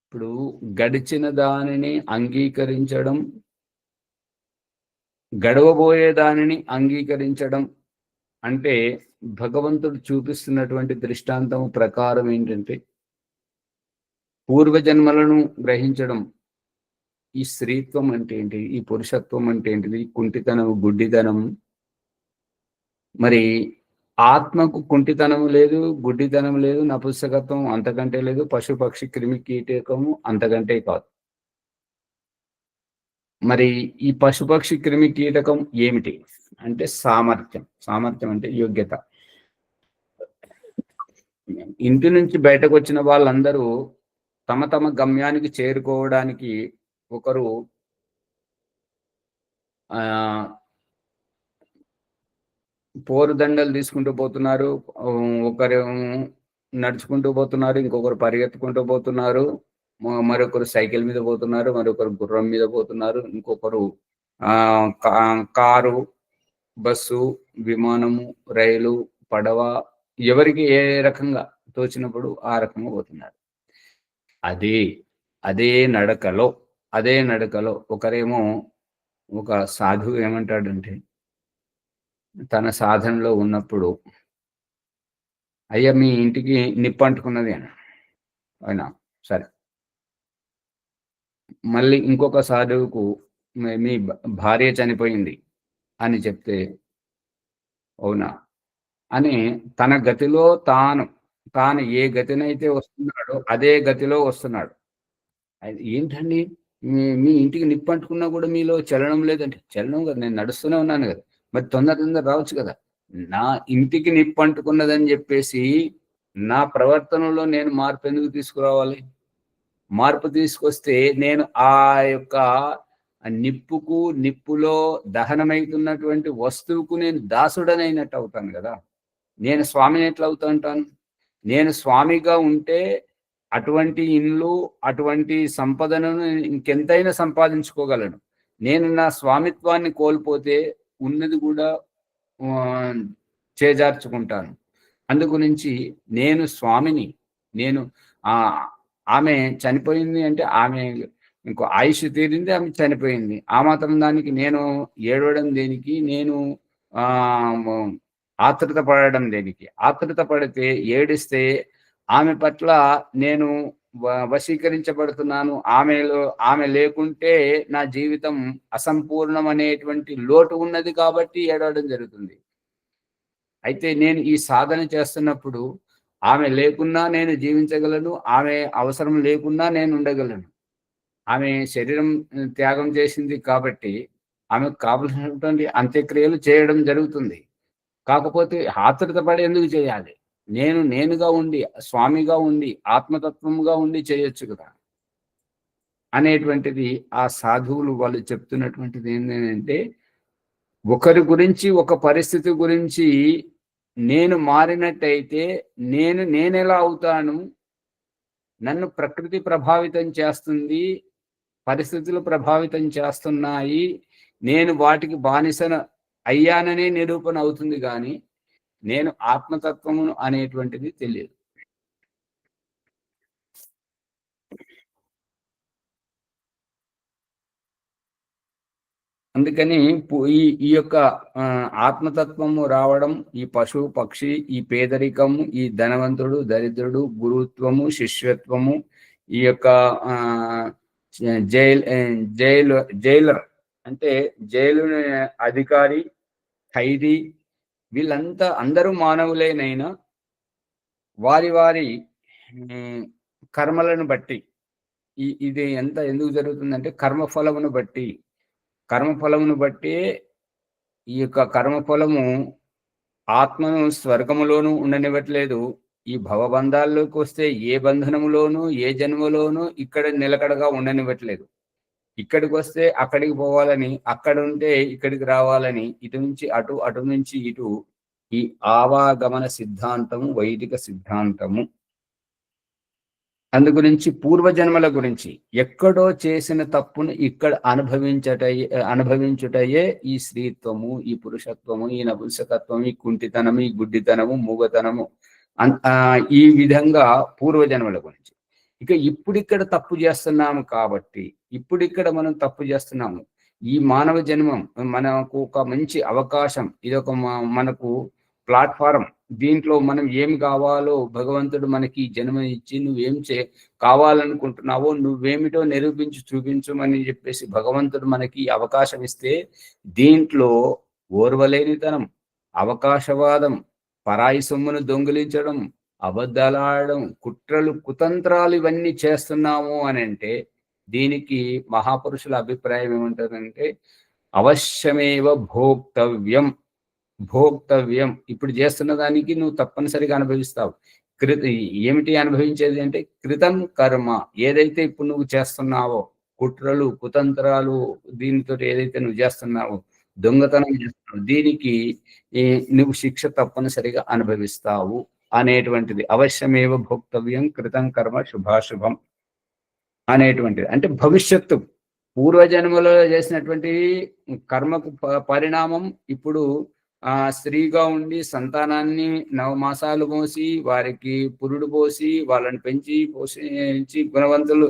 Speaker 1: ఇప్పుడు గడిచిన దానిని అంగీకరించడం, గడవబోయే దానిని అంగీకరించడం అంటే భగవంతుడు చూపిస్తున్నటువంటి దృష్టాంతం ప్రకారం ఏంటంటే, పూర్వజన్మలను గ్రహించడం. ఈ స్త్రీత్వం అంటే ఏంటి, ఈ పురుషత్వం అంటే ఏంటిది, కుంటితనం, గుడ్డితనం. మరి ఆత్మకు కుంటితనం లేదు, గుడ్డితనం లేదు, నపుంసకత్వం అంతకంటే లేదు, పశుపక్షి క్రిమి కీటకము అంతకంటే కాదు. మరి ఈ పశుపక్షి క్రిమి కీటకం ఏమిటి అంటే సామర్థ్యం. సామర్థ్యం అంటే యోగ్యత. ఇంటి నుంచి బయటకు వచ్చిన వాళ్ళందరూ తమ తమ గమ్యానికి చేరుకోవడానికి ఒకరు ఆ పోరుదండలు తీసుకుంటూ పోతున్నారు, ఒకరు నడుచుకుంటూ పోతున్నారు, ఇంకొకరు పరిగెత్తుకుంటూ పోతున్నారు, మరొకరు సైకిల్ మీద పోతున్నారు, మరొకరు గుర్రం మీద పోతున్నారు, ఇంకొకరు కారు, బస్సు, విమానము, రైలు, పడవ, ఎవరికి ఏ రకంగా తోచినప్పుడు ఆ రకంగా పోతున్నారు. అదే అదే నడకలో ఒకరేమో, ఒక సాధువు ఏమంటాడంటే తన సాధనలో ఉన్నప్పుడు, అయ్యా మీ ఇంటికి నిప్పు అంటుకున్నది అని. అయినా సరే. మళ్ళీ ఇంకొక సాధువుకు మీ భార్య చనిపోయింది అని చెప్తే, అవునా అని తన గతిలో తాను ఏ గతినైతే వస్తున్నాడో అదే గతిలో వస్తున్నాడు. ఏంటండి మీ ఇంటికి నిప్పు అంటుకున్నా కూడా మీలో చలనం లేదంటే, చలనం కదా, నేను నడుస్తూనే ఉన్నాను కదా, మరి తొందర రావచ్చు కదా. నా ఇంటికి నిప్పు అంటుకున్నదని చెప్పేసి నా ప్రవర్తనలో నేను మార్పు ఎందుకు తీసుకురావాలి? మార్పు తీసుకొస్తే నేను ఆ యొక్క నిప్పులో దహనమైతున్నటువంటి వస్తువుకు నేను దాసుడనైనట్టు అవుతాను కదా. నేను స్వామిని ఎట్లా అవుతా ఉంటాను? నేను స్వామిగా ఉంటే అటువంటి ఇండ్లు, అటువంటి సంపదను ఇంకెంతైనా సంపాదించుకోగలను. నేను నా స్వామిత్వాన్ని కోల్పోతే ఉన్నది కూడా చేజార్చుకుంటాను. అందుగురించి నేను స్వామిని, నేను ఆమె చనిపోయింది అంటే ఆమె ఇంకో ఆయుష్ తీరింది, ఆమె చనిపోయింది. ఆ మాత్రం దానికి నేను ఏడవడం దేనికి, నేను ఆతృత పడడం దేనికి? ఆతృత పడితే, ఏడిస్తే ఆమె పట్ల నేను వశీకరించబడుతున్నాను, ఆమె లేకుంటే నా జీవితం అసంపూర్ణం అనేటువంటి లోటు ఉన్నది కాబట్టి ఏడవడం జరుగుతుంది. అయితే నేను ఈ సాధన చేస్తున్నప్పుడు ఆమె లేకున్నా నేను జీవించగలను, ఆమె అవసరం లేకున్నా నేను ఉండగలను. ఆమె శరీరం త్యాగం చేసింది కాబట్టి ఆమెకు కావలసినటువంటి అంత్యక్రియలు చేయడం జరుగుతుంది. కాకపోతే ఆతృత పడి ఎందుకు చేయాలి? నేనుగా ఉండి, స్వామిగా ఉండి, ఆత్మతత్వంగా ఉండి చేయొచ్చు కదా అనేటువంటిది ఆ సాధువులు వాళ్ళు చెప్తున్నటువంటిది ఏంటంటే, ఒకరి గురించి, ఒక పరిస్థితి గురించి నేను మారినట్టయితే నేనెలా అవుతాను? నన్ను ప్రకృతి ప్రభావితం చేస్తుంది, పరిస్థితులు ప్రభావితం చేస్తున్నాయి, నేను వాటికి బానిసన అయ్యాననే నిరూపణ అవుతుంది కానీ నేను ఆత్మతత్వమును అనేటువంటిది తెలియదు. అందుకని ఈ ఈ యొక్క ఆత్మతత్వము రావడం, ఈ పశువు పక్షి, ఈ పేదరికము, ఈ ధనవంతుడు దరిద్రుడు, గురుత్వము శిష్యత్వము, ఈ యొక్క జైలర్ అంటే జైలు అధికారి, ఖైదీ, వీళ్ళంతా అందరూ మానవులేనైనా వారి వారి కర్మలను బట్టి ఇది ఎందుకు జరుగుతుందంటే కర్మఫలమును బట్టి ఈ యొక్క కర్మఫలము ఆత్మను స్వర్గములోనూ ఉండనివ్వట్లేదు. ఈ భవబంధాల్లోకి వస్తే ఏ బంధనములోనూ ఏ జన్మలోనూ ఇక్కడ నిలకడగా ఉండనివ్వట్లేదు. ఇక్కడికి వస్తే అక్కడికి పోవాలని, అక్కడ ఉంటే ఇక్కడికి రావాలని, ఇటు నుంచి అటు, అటు నుంచి ఇటు, ఈ ఆవాగమన సిద్ధాంతము వైదిక సిద్ధాంతము. అందు గురించి పూర్వజన్మల గురించి ఎక్కడో చేసిన తప్పును ఇక్కడ అనుభవించుటయే ఈ స్త్రీత్వము, ఈ పురుషత్వము, ఈ నపుంసకత్వము, ఈ కుంటితనము, ఈ గుడ్డితనము, మూగతనము, ఈ విధంగా పూర్వజన్మల గురించి. ఇక ఇప్పుడిక్కడ తప్పు చేస్తున్నాము కాబట్టి ఇప్పుడిక్కడ మనం తప్పు చేస్తున్నాము. ఈ మానవ జన్మం మనకు ఒక మంచి అవకాశం, ఇదొక మనకు ప్లాట్ఫారం. దీంట్లో మనం ఏం కావాలో భగవంతుడు మనకి జన్మ ఇచ్చి నువ్వేం కావాలనుకుంటున్నావో నువ్వేమిటో నిరూపించి చూపించమని చెప్పేసి భగవంతుడు మనకి అవకాశం ఇస్తే, దీంట్లో ఓర్వలేనితనం, అవకాశవాదం, పరాయి సొమ్మును దొంగిలించడం, అబద్ధాలాడడం, కుట్రలు కుతంత్రాలు ఇవన్నీ చేస్తున్నాము అని అంటే దీనికి మహాపురుషుల అభిప్రాయం ఏమంటారంటే అవశ్యమేవ భోక్తవ్యం. ఇప్పుడు చేస్తున్న దానికి నువ్వు తప్పనిసరిగా అనుభవిస్తావు. ఏమిటి అనుభవించేది అంటే కృతం కర్మ. ఏదైతే ఇప్పుడు నువ్వు చేస్తున్నావో కుట్రలు కుతంత్రాలు, దీనితో ఏదైతే నువ్వు చేస్తున్నావో, దొంగతనం చేస్తున్నావు, దీనికి నువ్వు శిక్ష తప్పనిసరిగా అనుభవిస్తావు అనేటువంటిది. అవశ్యమేవ భోక్తవ్యం కృతం కర్మ శుభాశుభం అనేటువంటిది. అంటే భవిష్యత్తు పూర్వజన్మలో చేసినటువంటి కర్మకు పరిణామం ఇప్పుడు స్త్రీగా ఉండి సంతానాన్ని 9 మాసాలు మోసి వారికి పురుడు పోసి వాళ్ళని పెంచి పోషించి గుణవంతులు,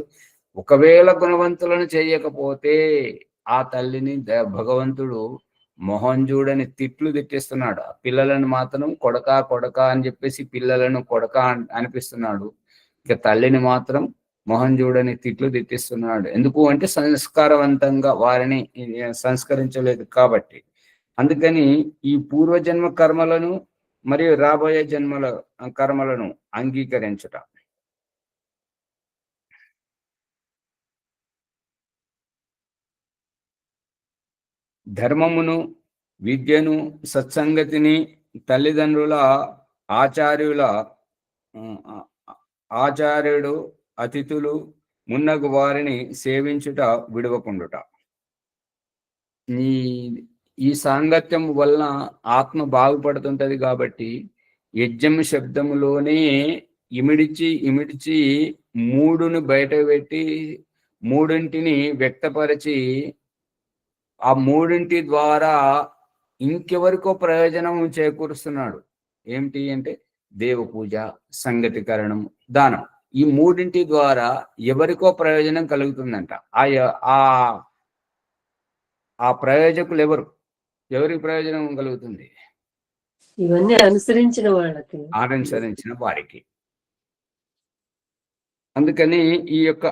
Speaker 1: ఒకవేళ గుణవంతులను చేయకపోతే ఆ తల్లిని భగవంతుడు మొహం చూడని తిట్లు తిట్టిస్తున్నాడు. పిల్లలను మాత్రం కొడక అని చెప్పేసి పిల్లలను కొడక అనిపిస్తున్నాడు. ఇక తల్లిని మాత్రం మొహం చూడని తిట్లు తిట్టిస్తున్నాడు. ఎందుకు అంటే సంస్కారవంతంగా వారిని సంస్కరించలేదు కాబట్టి. అందుకని ఈ పూర్వజన్మ కర్మలను మరియు రాబోయే జన్మల కర్మలను అంగీకరించుట. ధర్మమును, విద్యను, సత్సంగతిని, తల్లిదండ్రుల ఆచార్యుడు, అతిథులు మున్నగు వారిని సేవించుట విడవకుండుట. ఈ సాంగత్యం వలన ఆత్మ బాగుపడుతుంటది కాబట్టి యజ్ఞం శబ్దములోనే ఇమిడిచి 3ను బయట పెట్టి 3ంటిని వ్యక్తపరిచి ఆ 3ంటి ద్వారా ఇంకెవరికో ప్రయోజనం చేకూరుస్తున్నాడు. ఏమిటి అంటే దేవ పూజ, సంగతికరణం, దానం. ఈ 3ంటి ద్వారా ఎవరికో ప్రయోజనం కలుగుతుందంట. ఆ ప్రయోజకులు ఎవరికి ప్రయోజనం కలుగుతుంది?
Speaker 2: ఇవన్నీ అనుసరించిన వారికి.
Speaker 1: అందుకని ఈ యొక్క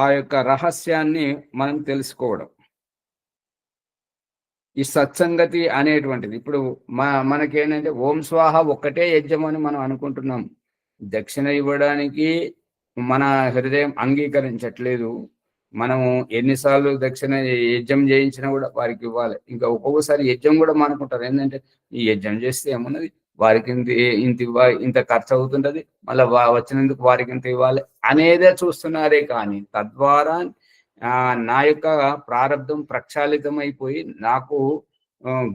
Speaker 1: ఆ యొక్క రహస్యాన్ని మనం తెలుసుకోవడం, ఈ సత్సంగతి అనేటువంటిది. ఇప్పుడు మనకేంటంటే ఓం స్వాహ ఒక్కటే యజ్ఞం అని మనం అనుకుంటున్నాం. దక్షిణ ఇవ్వడానికి మన హృదయం అంగీకరించట్లేదు. మనము ఎన్నిసార్లు దక్షిణ యజ్ఞం చేయించినా కూడా వారికి ఇవ్వాలి. ఇంకా ఒక్కొక్కసారి యజ్ఞం కూడా మనకుంటారు. ఏంటంటే ఈ యజ్ఞం చేస్తే ఏమున్నది, వారికి ఇంత ఇవ్వాలి, ఇంత ఖర్చు అవుతుంటది, మళ్ళీ వచ్చినందుకు వారికి ఇంత ఇవ్వాలి అనేదే చూస్తున్నారే. కానీ తద్వారా నా యొక్క ప్రారంధం ప్రక్షాళితం అయిపోయి నాకు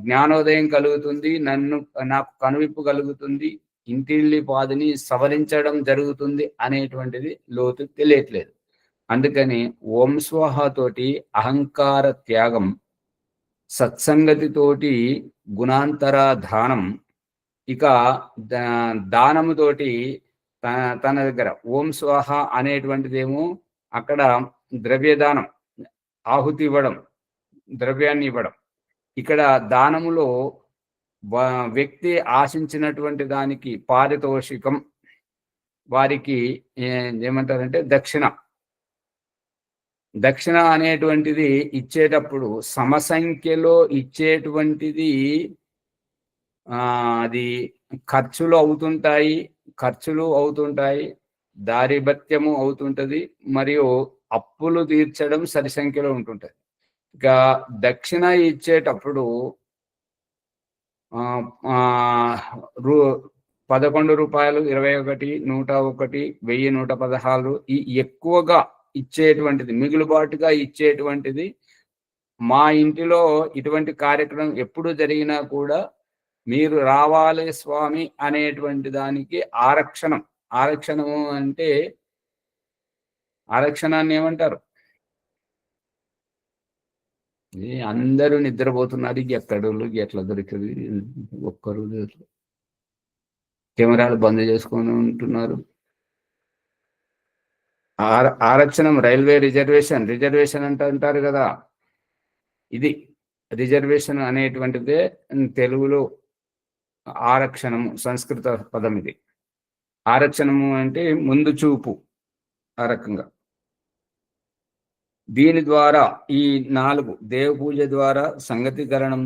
Speaker 1: జ్ఞానోదయం కలుగుతుంది, నాకు కనువిప్పు కలుగుతుంది, ఇంటిల్లి పాదిని సవరించడం జరుగుతుంది అనేటువంటిది లోతు తెలియట్లేదు. అందుకని ఓం స్వాహ తోటి అహంకార త్యాగం, సత్సంగతితోటి గుణాంతర దానం, ఇక దానముతోటి తన దగ్గర ఓం స్వాహ అనేటువంటిదేమో అక్కడ ద్రవ్యదానం, ఆహుతి ఇవ్వడం, ద్రవ్యాన్ని ఇవ్వడం. ఇక్కడ దానములో వ్యక్తి ఆశించినటువంటి దానికి పారితోషికం, వారికి ఏమంటారంటే దక్షిణ. దక్షిణ అనేటువంటిది ఇచ్చేటప్పుడు సమసంఖ్యలో ఇచ్చేటువంటిది అది ఖర్చులు అవుతుంటాయి, దారిభత్యము అవుతుంటది, మరియు అప్పులు తీర్చడం సరి సంఖ్యలో ఉంటుంటది. ఇక దక్షిణ ఇచ్చేటప్పుడు 11 రూపాయలు, 21, 101, 1116 ఈ ఎక్కువగా ఇచ్చేటువంటిది, మిగులుబాటుగా ఇచ్చేటువంటిది. మా ఇంటిలో ఇటువంటి కార్యక్రమం ఎప్పుడు జరిగినా కూడా మీరు రావాలి స్వామి అనేటువంటి దానికి ఆరక్షణము అంటే ఆరక్షణాన్ని ఏమంటారు? అందరూ నిద్రపోతున్నారు, ఎక్కడోళ్ళు ఎట్లా దొరికింది, ఒక్కరు కెమెరాలు బంద్ చేసుకొని ఉంటున్నారు. ఆరక్షణం, రైల్వే రిజర్వేషన్ అంటారు కదా, ఇది రిజర్వేషన్ అనేటువంటిదే తెలుగులో ఆరక్షణము, సంస్కృత పదం ఇది. ఆరక్షణము అంటే ముందు చూపు, ఆ రకంగా. దీని ద్వారా ఈ 4 దేవ పూజ ద్వారా, సంగతికరణం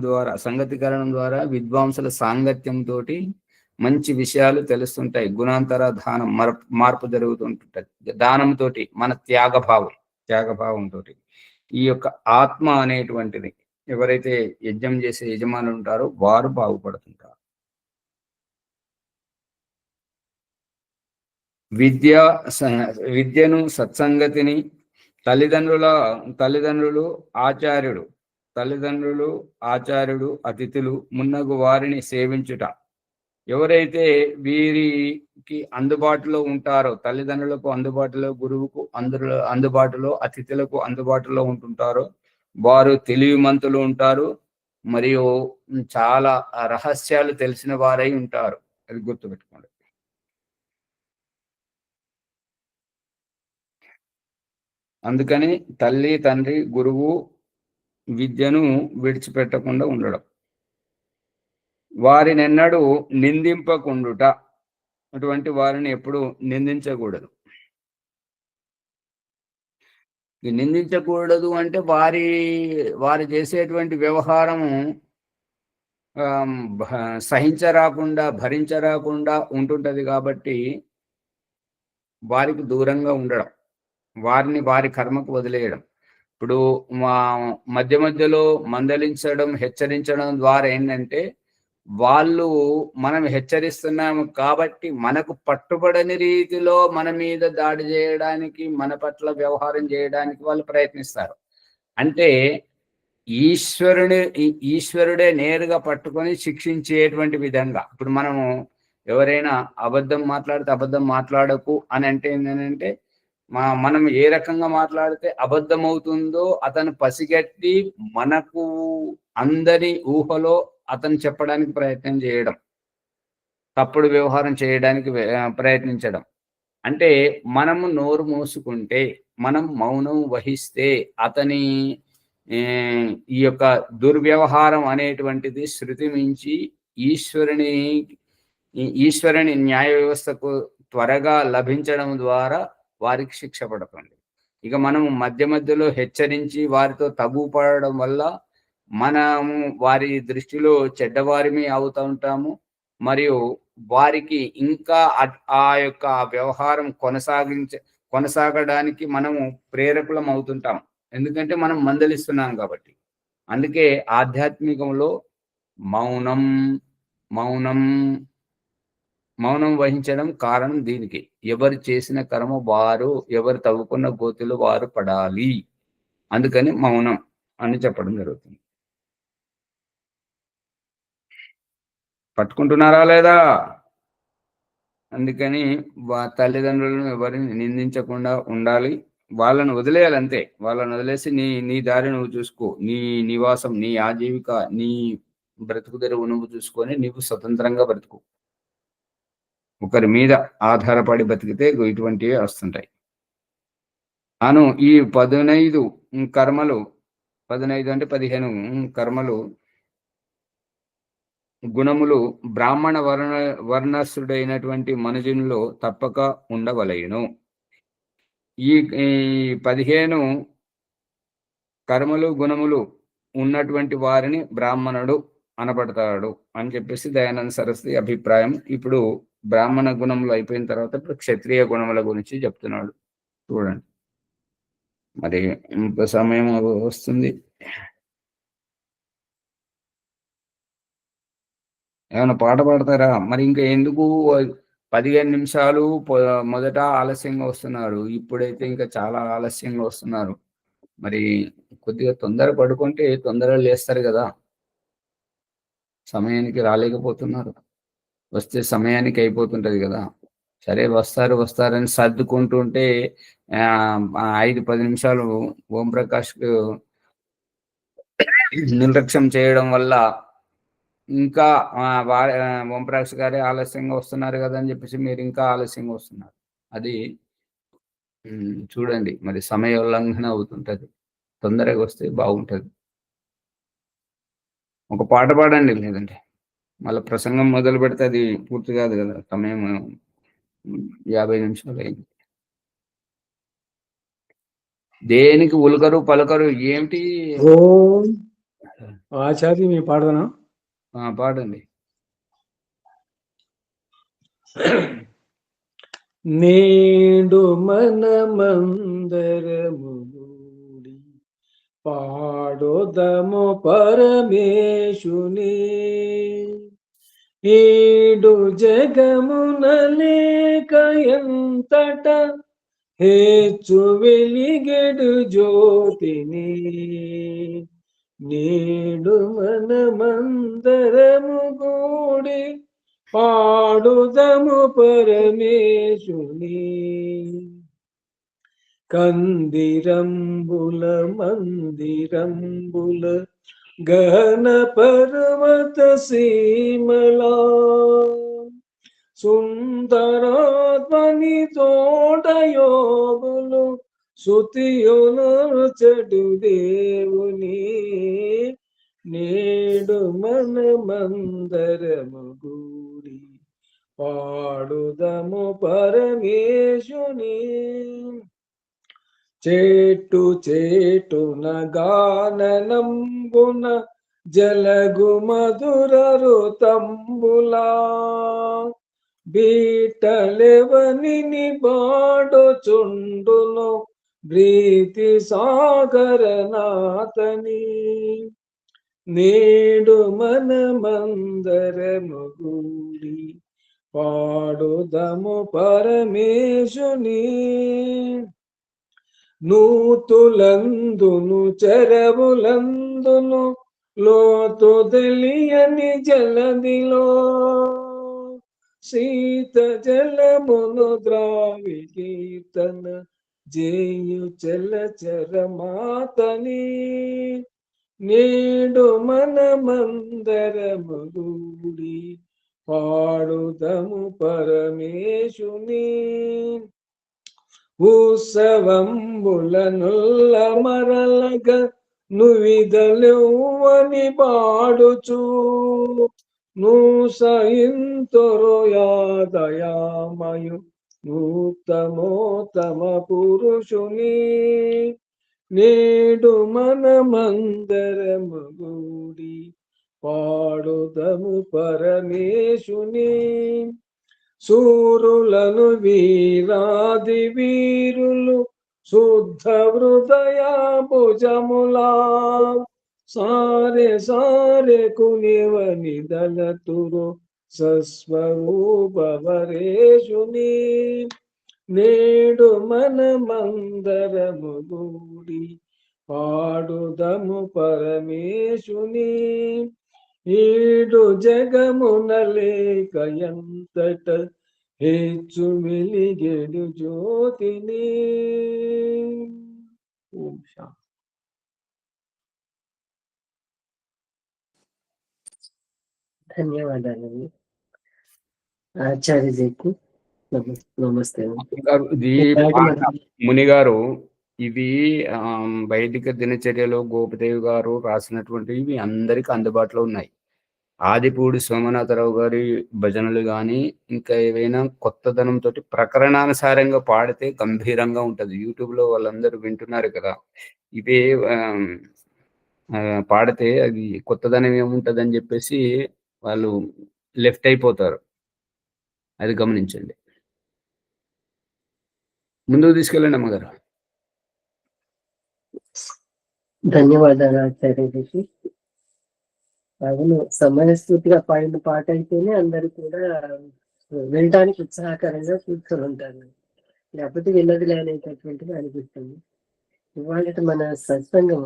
Speaker 1: ద్వారా విద్వాంసుల సాంగత్యంతో మంచి విషయాలు తెలుస్తుంటాయి. గుణాంతర దానం, మార్పు జరుగుతుంటుంది. దానంతో మన త్యాగభావంతో ఈ యొక్క ఆత్మ అనేటువంటిది ఎవరైతే యజ్ఞం చేసే యజమానులు ఉంటారో వారు బాగుపడుతుంటారు. విద్యను, సత్సంగతిని, తల్లిదండ్రులు, ఆచార్యుడు, అతిథులు మున్నగు వారిని సేవించుట. ఎవరైతే వీరికి అందుబాటులో ఉంటారో, తల్లిదండ్రులకు అందుబాటులో, గురువుకు అందుబాటులో, అతిథులకు అందుబాటులో ఉంటుంటారో వారు తెలివిమంతులు ఉంటారు, మరియు చాలా రహస్యాలు తెలిసిన వారై ఉంటారు. అది గుర్తుపెట్టుకోండి. అందుకని తల్లి, తండ్రి, గురువు విద్యను విడిచిపెట్టకుండా ఉండడం, వారినెన్నడూ నిందింపకుండుట. అటువంటి వారిని ఎప్పుడు నిందించకూడదు. నిందించకూడదు అంటే వారు చేసేటువంటి వ్యవహారము భరించరాకుండా ఉంటుంటది కాబట్టి వారికి దూరంగా ఉండడం, వారి కర్మకు వదిలేయడం. ఇప్పుడు మధ్యలో మందలించడం, హెచ్చరించడం ద్వారా ఏంటంటే మనం హెచ్చరిస్తున్నాము కాబట్టి మనకు పట్టుబడని రీతిలో మన మీద దాడి చేయడానికి, మన పట్ల వ్యవహారం చేయడానికి వాళ్ళు ప్రయత్నిస్తారు. అంటే ఈశ్వరుడే నేరుగా పట్టుకొని శిక్షించేటువంటి విధంగా. ఇప్పుడు మనము ఎవరైనా అబద్ధం మాట్లాడితే అబద్ధం మాట్లాడకు అని అంటే ఏంటంటే, మనం ఏ రకంగా మాట్లాడితే అబద్ధం అవుతుందో అతను పసిగట్టి మనకు అందరి ఊహలో అతను చెప్పడానికి ప్రయత్నం చేయడం, తప్పుడు వ్యవహారం చేయడానికి ప్రయత్నించడం. అంటే మనము నోరు మూసుకుంటే, మనం మౌనం వహిస్తే అతని ఈ యొక్క దుర్వ్యవహారం అనేటువంటిది శృతి మించి ఈశ్వరుని న్యాయ వ్యవస్థకు త్వరగా లభించడం ద్వారా వారికి శిక్ష పడుతుంది. ఇక మనము మధ్యలో హెచ్చరించి వారితో తగుపడడం వల్ల మనము వారి దృష్టిలో చెడ్డవారిమి అవుతూ ఉంటాము, మరియు వారికి ఇంకా ఆ యొక్క వ్యవహారం కొనసాగడానికి మనము ప్రేరకులం అవుతుంటాం. ఎందుకంటే మనం మందలిస్తున్నాం కాబట్టి. అందుకే ఆధ్యాత్మికంలో మౌనం వహించడం కారణం దీనికి. ఎవరు చేసిన కర్మ వారు, ఎవరు తవ్వుకున్న గోతులు వారు పడాలి, అందుకని మౌనం అని చెప్పడం జరుగుతుంది. పట్టుకుంటున్నారా లేదా? అందుకని తల్లిదండ్రులను ఎవరిని నిందించకుండా ఉండాలి, వాళ్ళను వదిలేయాలి అంతే. వాళ్ళని వదిలేసి నీ దారి నువ్వు చూసుకో, నీ నివాసం, నీ ఆజీవిక, నీ బ్రతుకు తెరువు నువ్వు చూసుకొని నీవు స్వతంత్రంగా బ్రతుకు. ఒకరి మీద ఆధారపడి బతికితే ఇటువంటివి వస్తుంటాయి. ఈ 15 కర్మలు 15 అంటే 15 కర్మలు, గుణములు బ్రాహ్మణ వర్ణస్థుడైనటువంటి మనుజునిలో తప్పక ఉండవలెను. ఈ 15 కర్మలు, గుణములు ఉన్నటువంటి వారిని బ్రాహ్మణుడు అనబడతాడు అని చెప్పేసి దయానంద సరస్వతి అభిప్రాయం. ఇప్పుడు బ్రాహ్మణ గుణములు అయిపోయిన తర్వాత ఇప్పుడు క్షత్రియ గుణముల గురించి చెప్తున్నాడు. చూడండి, మరి ఇంత సమయం వస్తుంది. ఏమైనా పాట పాడతారా? మరి ఇంకా ఎందుకు 15 నిమిషాలు మొదట ఆలస్యంగా వస్తున్నారు, ఇప్పుడైతే ఇంకా చాలా ఆలస్యంగా వస్తున్నారు. మరి కొద్దిగా తొందర పడుకుంటే తొందరగా లేస్తారు కదా. సమయానికి రాలేకపోతున్నారు, వస్తే సమయానికి అయిపోతుంటది కదా. సరే వస్తారని సర్దుకుంటుంటే 5-10 నిమిషాలు ఓంప్రకాష్కు నిర్లక్ష్యం చేయడం వల్ల ఇంకా ఓంప్రకాష్ గారే ఆలస్యంగా వస్తున్నారు కదా అని చెప్పేసి మీరు ఇంకా ఆలస్యంగా వస్తున్నారు. అది చూడండి, మరి సమయ ఉల్లంఘన అవుతుంటది. తొందరగా వస్తే బాగుంటది. ఒక పాట పాడండి, లేదంటే మళ్ళీ ప్రసంగం మొదలు పెడితే అది పూర్తి కాదు కదా. సమయం 50 నిమిషాలు అయింది. దేనికి ఉలకరు పలకరు ఏమిటి?
Speaker 3: ఆచార్య మీ పాడదనా?
Speaker 1: పాడండి.
Speaker 3: నేడు మనమందరము పాడోదము పరమేశుని, ఈడు జగమున లేక ఎంతట హేచ్చు వెలిగెడు జ్యోతిని. నేడు మనమందరము కూడి పాడుదము పరమేశుని, కందిరంబుల మందిరంబుల గహన పర్వత సీమలా, సుందరాత్మని తోటయోగులు శృతియునర్చడు దేవుని. నేడు మనమందరము గూడి పాడుదము పరమేశుని, చేటు చేటున గాననంబున జలగు మధుర రుతంబులా, బీటలెవనిని బాడుచుండును ప్రీతి సాగరనాథని. నేడు మనమందరము గూడి పాడుదము పరమేశుని, నూతులందును చెరవులందును లోతు తెలియని జలదిలో, శీత జలమును ద్రావి కీర్తన జేయు చలచరమాతని. నేడు మనమందరము గూడి పాడుదము పరమేశుని, ఉత్సవంబులనుల్ల మరలగ నువిదలెవ్వని పాడుచు, నూసయింతురు యాదయామయు నూతమోతమ పురుషుని. నేడు మనమందరము గూడి పాడుదము పరమేశుని, సూరులను వీరాది వీరులు శుద్ధ హృదయ భుజములా, సారె సారె కునివని దళతురు సస్వరూపవరేశుని. నేడు మనమందరము గూడి పాడుదము పరమేశుని, ఈడు జగమున లేక ఎంతట హెచ్చు వెలిగెడు జ్యోతిని. ఓం శాంతి.
Speaker 2: ధన్యవాదాలండి ఆచార్యజీకి. నమస్తే.
Speaker 1: మునిగారు ఇవి వైదిక దినచర్యలో గోపదేవి గారు రాసినటువంటివి ఇవి అందరికి అందుబాటులో ఉన్నాయి. ఆదిపూడి సోమనాథరావు గారి భజనలు గాని, ఇంకా ఏవైనా కొత్తదనంతో ప్రకరణానుసారంగా పాడితే గంభీరంగా ఉంటది. యూట్యూబ్‌లో వాళ్ళందరూ వింటున్నారు కదా! ఇవే పాడితే అది కొత్తదనం ఏముంటదని జెప్పేసి వాళ్ళు లెఫ్ట్ అయిపోతారు. అది గమనించండి. ముందుకు తీసుకెళ్ళండి అమ్మగారు.
Speaker 2: ధన్యవాదాలు ఆచార్యజీ. అవును, సమయస్ఫూర్తిగా పాడిన పాట అయితేనే అందరూ కూడా వినడానికి ఉత్సాహకరంగా కూర్చొని ఉంటారు, లేకపోతే విన్నదిలే అనేటటువంటిది అనిపిస్తుంది. ఇవాళ మన సత్సంగం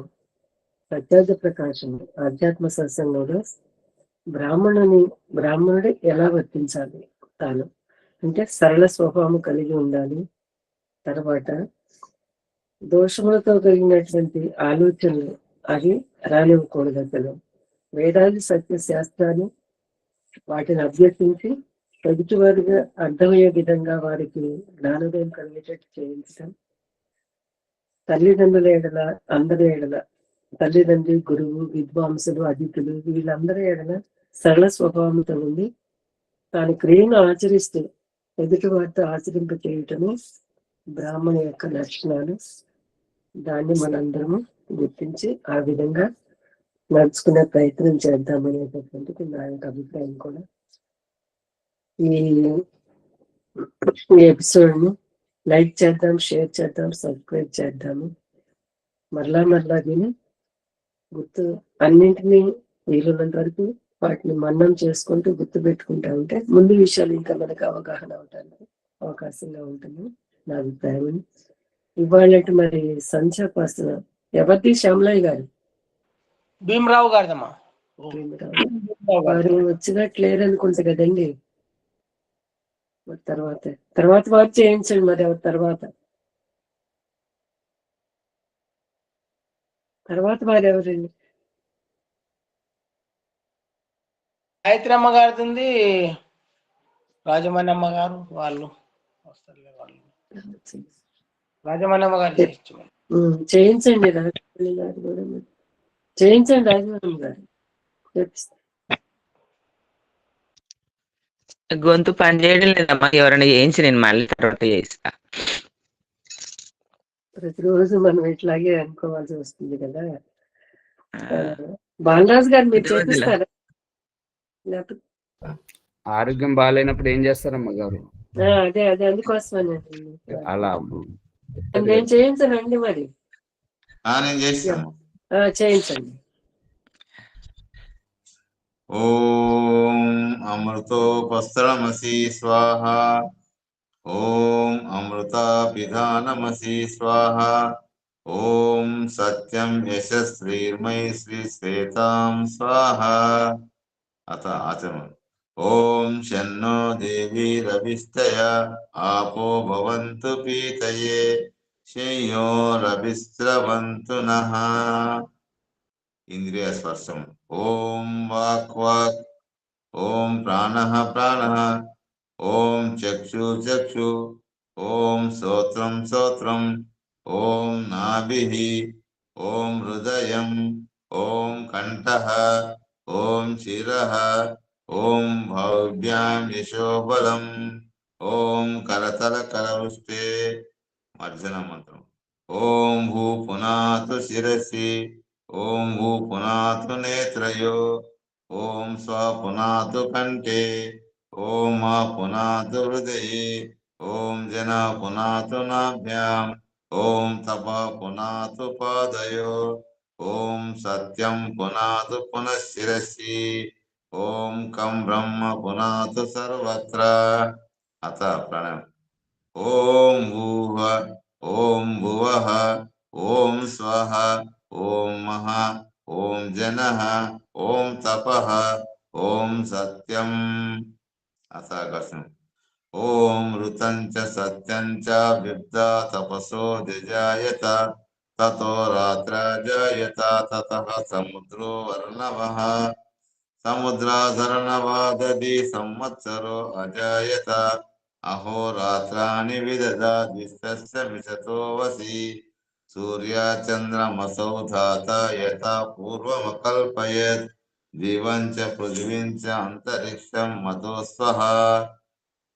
Speaker 2: సత్యార్థ ప్రకాశం ఆధ్యాత్మ సత్సంగంలో బ్రాహ్మణుడు ఎలా వర్తించాలి, తాను అంటే సరళ స్వభావం కలిగి ఉండాలి. తర్వాత దోషములతో కలిగినటువంటి ఆలోచనలు అవి రానివ్వకూడదు. అసలు వేదాలు సత్య శాస్త్రాలు వాటిని అభ్యసించి ఎదుటి వారిగా అర్థమయ్యే విధంగా వారికి జ్ఞానోదయం కలిగేటట్టు చేయించడం. తల్లిదండ్రుల ఎడల, అందరి ఎడల, తల్లిదండ్రి, గురువు, విద్వాంసులు, అతిథులు వీళ్ళందరి ఎడల సరళ స్వభావంతో ఉండి తాను క్రియను ఆచరిస్తూ ఎదుటి వారితో ఆచరింప చేయటము బ్రాహ్మణ యొక్క లక్షణాలు. దాన్ని మనందరము గుర్తించి ఆ విధంగా నడుచుకునే ప్రయత్నం చేద్దామనేటటువంటిది నా యొక్క అభిప్రాయం కూడా. ఈ ఎపిసోడ్ ను లైక్ చేద్దాం, షేర్ చేద్దాం, సబ్స్క్రైబ్ చేద్దాము. మరలా విని గుర్తు అన్నింటినీ వీలున్నంత వరకు వాటిని మన్నం చేసుకుంటూ గుర్తు పెట్టుకుంటా ఉంటే ముందు విషయాలు ఇంకా మనకు అవగాహన అవడానికి అవకాశంగా ఉంటుంది నా అభిప్రాయం. ఇవాళ మరి సంధ్యాపాసన ఎవరిది? శ్యామలయ్య గారు,
Speaker 3: భీమరావు గారిదమ్మా.
Speaker 2: వారు వచ్చినట్లు లేరనుకుంటా కదండి. తర్వాత వారు చేయించండి. మరి ఎవరు తర్వాత వారు ఎవరండి?
Speaker 3: గాయత్రి అమ్మ గారిది ఉంది, రాజమణి అమ్మ గారు వాళ్ళు వస్తారులే. వాళ్ళు రాజమణి అమ్మ గారు
Speaker 2: చేయించండి. రాజమణి గారు కూడా చేయించండి. రాజమణి గారు
Speaker 4: గొంతు పని చేయడం లేదమ్మా, ఎవరైనా చేయించి నేను మళ్ళీ తర్వాత చేయిస్తా.
Speaker 2: ప్రతిరోజు మనం ఇట్లాగే అనుకోవాల్సి వస్తుంది కదా. బాలరాజు గారు మీరు చేపిస్తారా? లేకపోతే
Speaker 1: ఆరోగ్యం బాగాలేనప్పుడు ఏం చేస్తారమ్మ గారు?
Speaker 2: అదే అందుకోసమేనండి.
Speaker 1: అలా
Speaker 2: నేను చేయించనండి. మరి చేయించండి.
Speaker 5: ఓం అమృతోపస్త్రమసి స్వాహ. ఓం అమృతాపిధానమసి స్వాహ. ఓం సత్యం యశస్శ్రీర్మై శ్రీ శ్వేతాం స్వాహ. అత ఆచరణ. ఓం శన్నో దేవీ రవిస్తయ ఆపో భవంతు పీతయే శయ్యో రవిస్రవంతు నః. ఇంద్రియ స్పర్శం. ఓం వాక్ వాక్. ఓం ప్రాణః ప్రాణః. ఓం చక్షు చక్షు. ఓం శ్రోత్రం శ్రోత్రం. ఓం నాభిః. ఓం హృదయం. ఓం కంఠః. ఓం శిరః. ఓం భవ్యాం యశోబలం. ఓం కరతల కరవృష్టే. మర్జన మంత్రం. ఓం భూ పునాతు శిరసి. ఓం భూ పునాతు నేత్రయో. ఓం స్వ పునాతు కంఠే. ఓం మా పునాతు హృదయే. ఓం జన పునాతు నాభ్యాం. ఓం తప పునాతు పాదయో. ఓం సత్యం పునాతు పునఃశిరసి. ఓం కం బ్రహ్మ పునాతు సర్వత్ర. అత ప్రణయం. ఓం భూః. ఓం భువః. ఓం స్వః. ఓం మహా. ఓం జనః. ఓం తపః. ఓం సత్యం. అసాకర్షణం. ఓం ఋతం చ సత్యం చ విబ్దా తపసో జజాయత. తతో రాత్ర జాయత. తతః సముద్రో వర్ణవః. సముద్రాధరణవాదది సంవత్సరో అజాయత. అహోరాత్రాణి విదదాది మిషతో వసి. सूर्याचन्द्रमसौ धाता यथा पूर्वमकल्पयत् दिवं च पृथिवीं च अन्तरिक्षं मतो स्वः।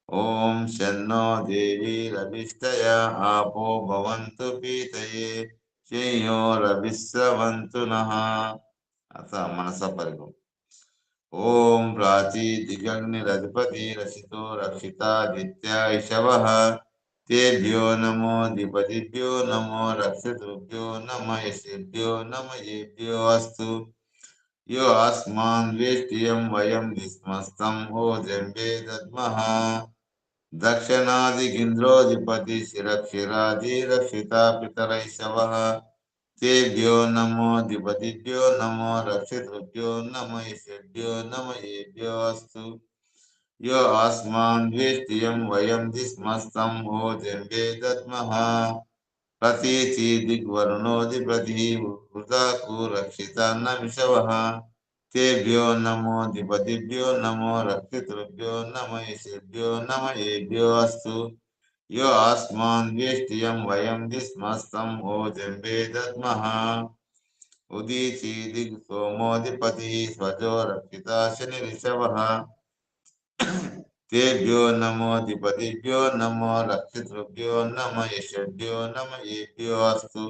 Speaker 5: ॐ शन्नो देवीरभिष्टया आपो भवन्तु पीतये शंयोरभिस्रवन्तु नः। अथ मनसा परिगो। ॐ प्राची दिगग्निरधिपति रचितो रक्षितादित्या इषवः तेभ्यो नमो दिपदिभ्यो नमो रक्षितृभ्यो नम यशेभ्यो नम येभ्यो अस्तु। यो अस्मान् वेष्टियं वयं विस्मस्तं ओजम्बे दद्मः। दक्षिणादिगिन्द्रोऽधिपति शिरक्षिरादिरक्षिता पितरैषवः तेभ्यो नमो दिपदिभ्यो नमो रक्षितृभ्यो नम यशेभ्यो नम येभ्यो अस्तु। यो अस्मान् वेष्टियं वयं दिस्मस्तं ओजम्बे दद्मः। प्रतीचि दिग्वरुणोऽधिपतिः वृताकु रक्षिता न विषवः तेभ्यो नमो दिपदिभ्यो नमो रक्षितृभ्यो नम यशेभ्यो नम येभ्यो अस्तु। यो अस्मान् वेष्टियं वयं दिस्मस्तं ओजम्बे दद्मः। उदीचि दिक्सोमोऽधिपतिः स्वजो रक्षिता शनिरिषवः तेभ्यो नमो दिपदिभ्यो नमो रक्षितृभ्यो नम यशेभ्यो नम येभ्यो अस्तु।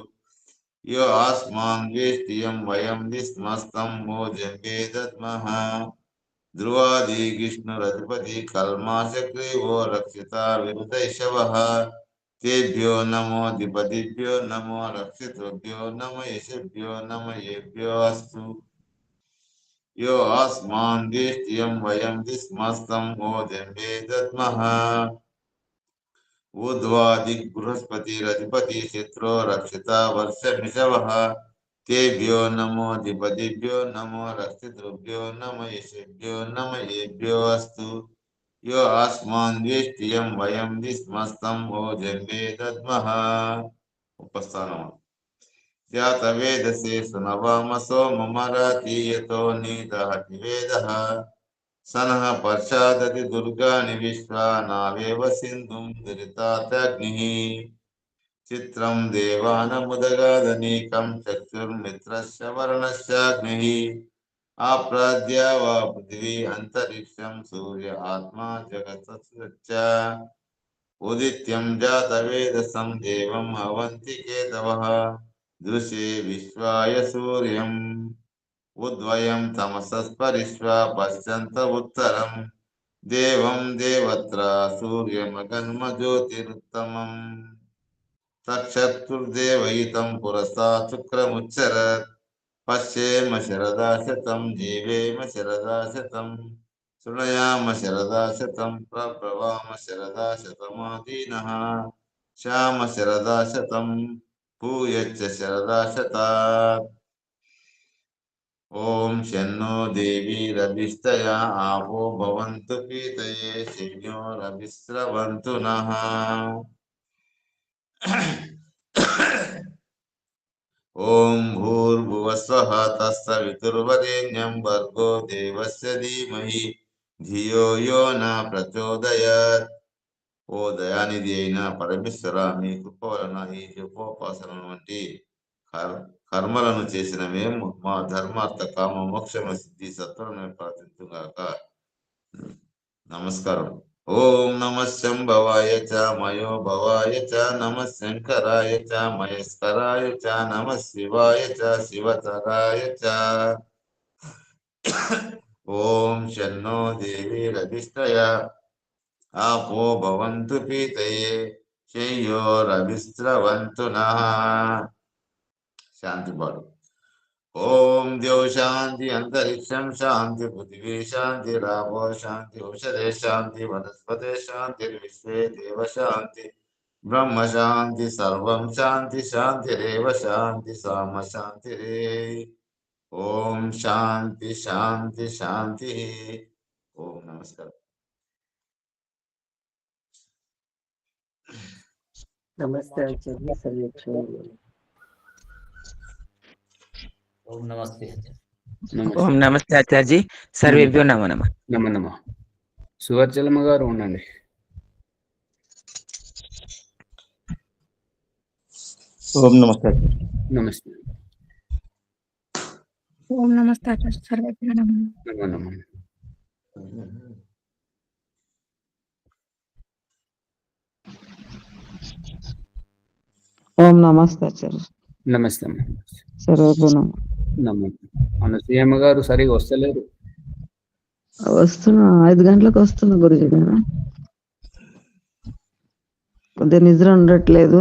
Speaker 5: यो अस्मान् वेष्टियं वयं दिस्मस्तं ओजम्बे दद्मः। ध्रुवादिविष्णुरधिपति कल्माशग्रीवो रक्षिता विरुदैषवः तेभ्यो नमो दिपदिभ्यो नमो रक्षितृभ्यो नम यशेभ्यो नम येभ्यो अस्तु। यो अस्मान् वेष्टियं वयं दिस्मस्तं ओजम्बे दद्मः। ऊर्ध्वादिबृहस्पतिरधिपति चित्रो रक्षिता वर्षमिषवः तेभ्यो नमो दिपदिभ्यो नमो रक्षितृभ्यो नम यशेभ्यो नम येभ्यो अस्तु। यो अस्मान् वेष्टियं वयं दिस्मस्तं ओजम्बे दद्मः। उपस्थानम् जातवेदसे सुनवामसो ममराति यतो नीदहति वेदः सनः पर्षादति दुर्गाणि विश्वा नावेव सिन्धुं दुरितात्यग्निः। चित्रं देवानमुदगादनीकं चक्षुर्मित्रस्य वर्णस्याग्निः आप्राद्या वा पृथिवी अन्तरिक्षं सूर्य आत्मा जगत्सच्च। उदित्यं जातवेदसं देवम् अवन्ति केतवः दृशे विश्वाय सूर्यम्। उद्वयं तमसस्परिश्वा पश्यन्त उत्तरं देवं देवत्रा सूर्यमगन्मज्योतिरुत्तमम्। तक्षत्तुर्देवयितं पुरस्तात् शुक्रमुच्चरत् पश्येम शरदा शतं जीवेम शरदा शतं शृणुयाम शरदा शतं प्रब्रवाम शरदा शतमादीनः श्याम शरदा शतं भूयश्च शरदा शतात्। ॐ शन्नो देवीरभिष्टया आपो भवन्तु पीतये शंयोरभिस्रवन्तु नः। ॐ भूर्भुवस्वः तत्सवितुर्वरेण्यं भर्गो देवस्य धीमहि धियो यो न प्रचोदयात्। ఓ దయానిధి అయిన పరమేశ్వర మీ కృప వలన ఈ జపోపాసన వంటి కర్మలను చేసిన మేము మా ధర్మార్థ కామ మోక్షమ సిద్ధి సత్వరమే ప్రార్థించుగాక. నమస్కారం. ఓం నమ శంభవాయ చ మయో భవాయ చ నమ శంకరాయ చ మహేశ్వరాయ చ నమ శివాయ చ శివతరాయ చ. ఓం శన్నో దేవీరభిష్టయా आपो भवन्तु पीतये शंयोरभिस्रवन्तु नः. शांति बोलो. ओम द्यौ शांति अंतरिक्षं शांति पृथिवी शांति रापो शांति औषधे शांति वनस्पते शांति विश्वे देव शांति ब्रह्म शांति सर्वं शांति शांतिरेव शांति साम शांतिरे. ओम शांति शांति शांति. ओम नमस्कार.
Speaker 2: నమస్తే ఆచార్య సర్వేక్షణ.
Speaker 6: ఓం నమస్తే.
Speaker 4: ఓం నమస్తే ఆచార్య. సర్వేభ్యో నమో నమః.
Speaker 1: నమో నమః. సువర్చలమ్మ గారు ఉండండి.
Speaker 7: ఓం నమస్తే
Speaker 1: నమస్తే.
Speaker 8: ఓం నమస్తే ఆచార్య సర్వేభ్యో నమః.
Speaker 1: నమో నమః.
Speaker 9: ఓం నమస్తే ఆచార్య
Speaker 1: నమస్తే అమ్మ.
Speaker 9: సర్వేభ్యో నమః.
Speaker 1: నమస్తే. మన సీఎం గారు సరిగా వస్తలేరు.
Speaker 9: వస్తున్నా 5 గంటలకు వస్తున్నా గురుజీ గారు. కొద్దిగా నిద్ర ఉండట్లేదు,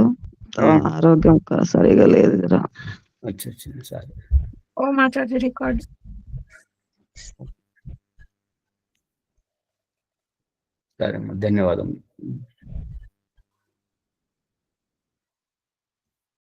Speaker 9: ఆరోగ్యం సరిగా లేదు కదా.
Speaker 1: అచ్చా అచ్చా సరే.
Speaker 8: ఓం ఆచార్య రికార్డ్.
Speaker 1: సరే అమ్మా, ధన్యవాదం.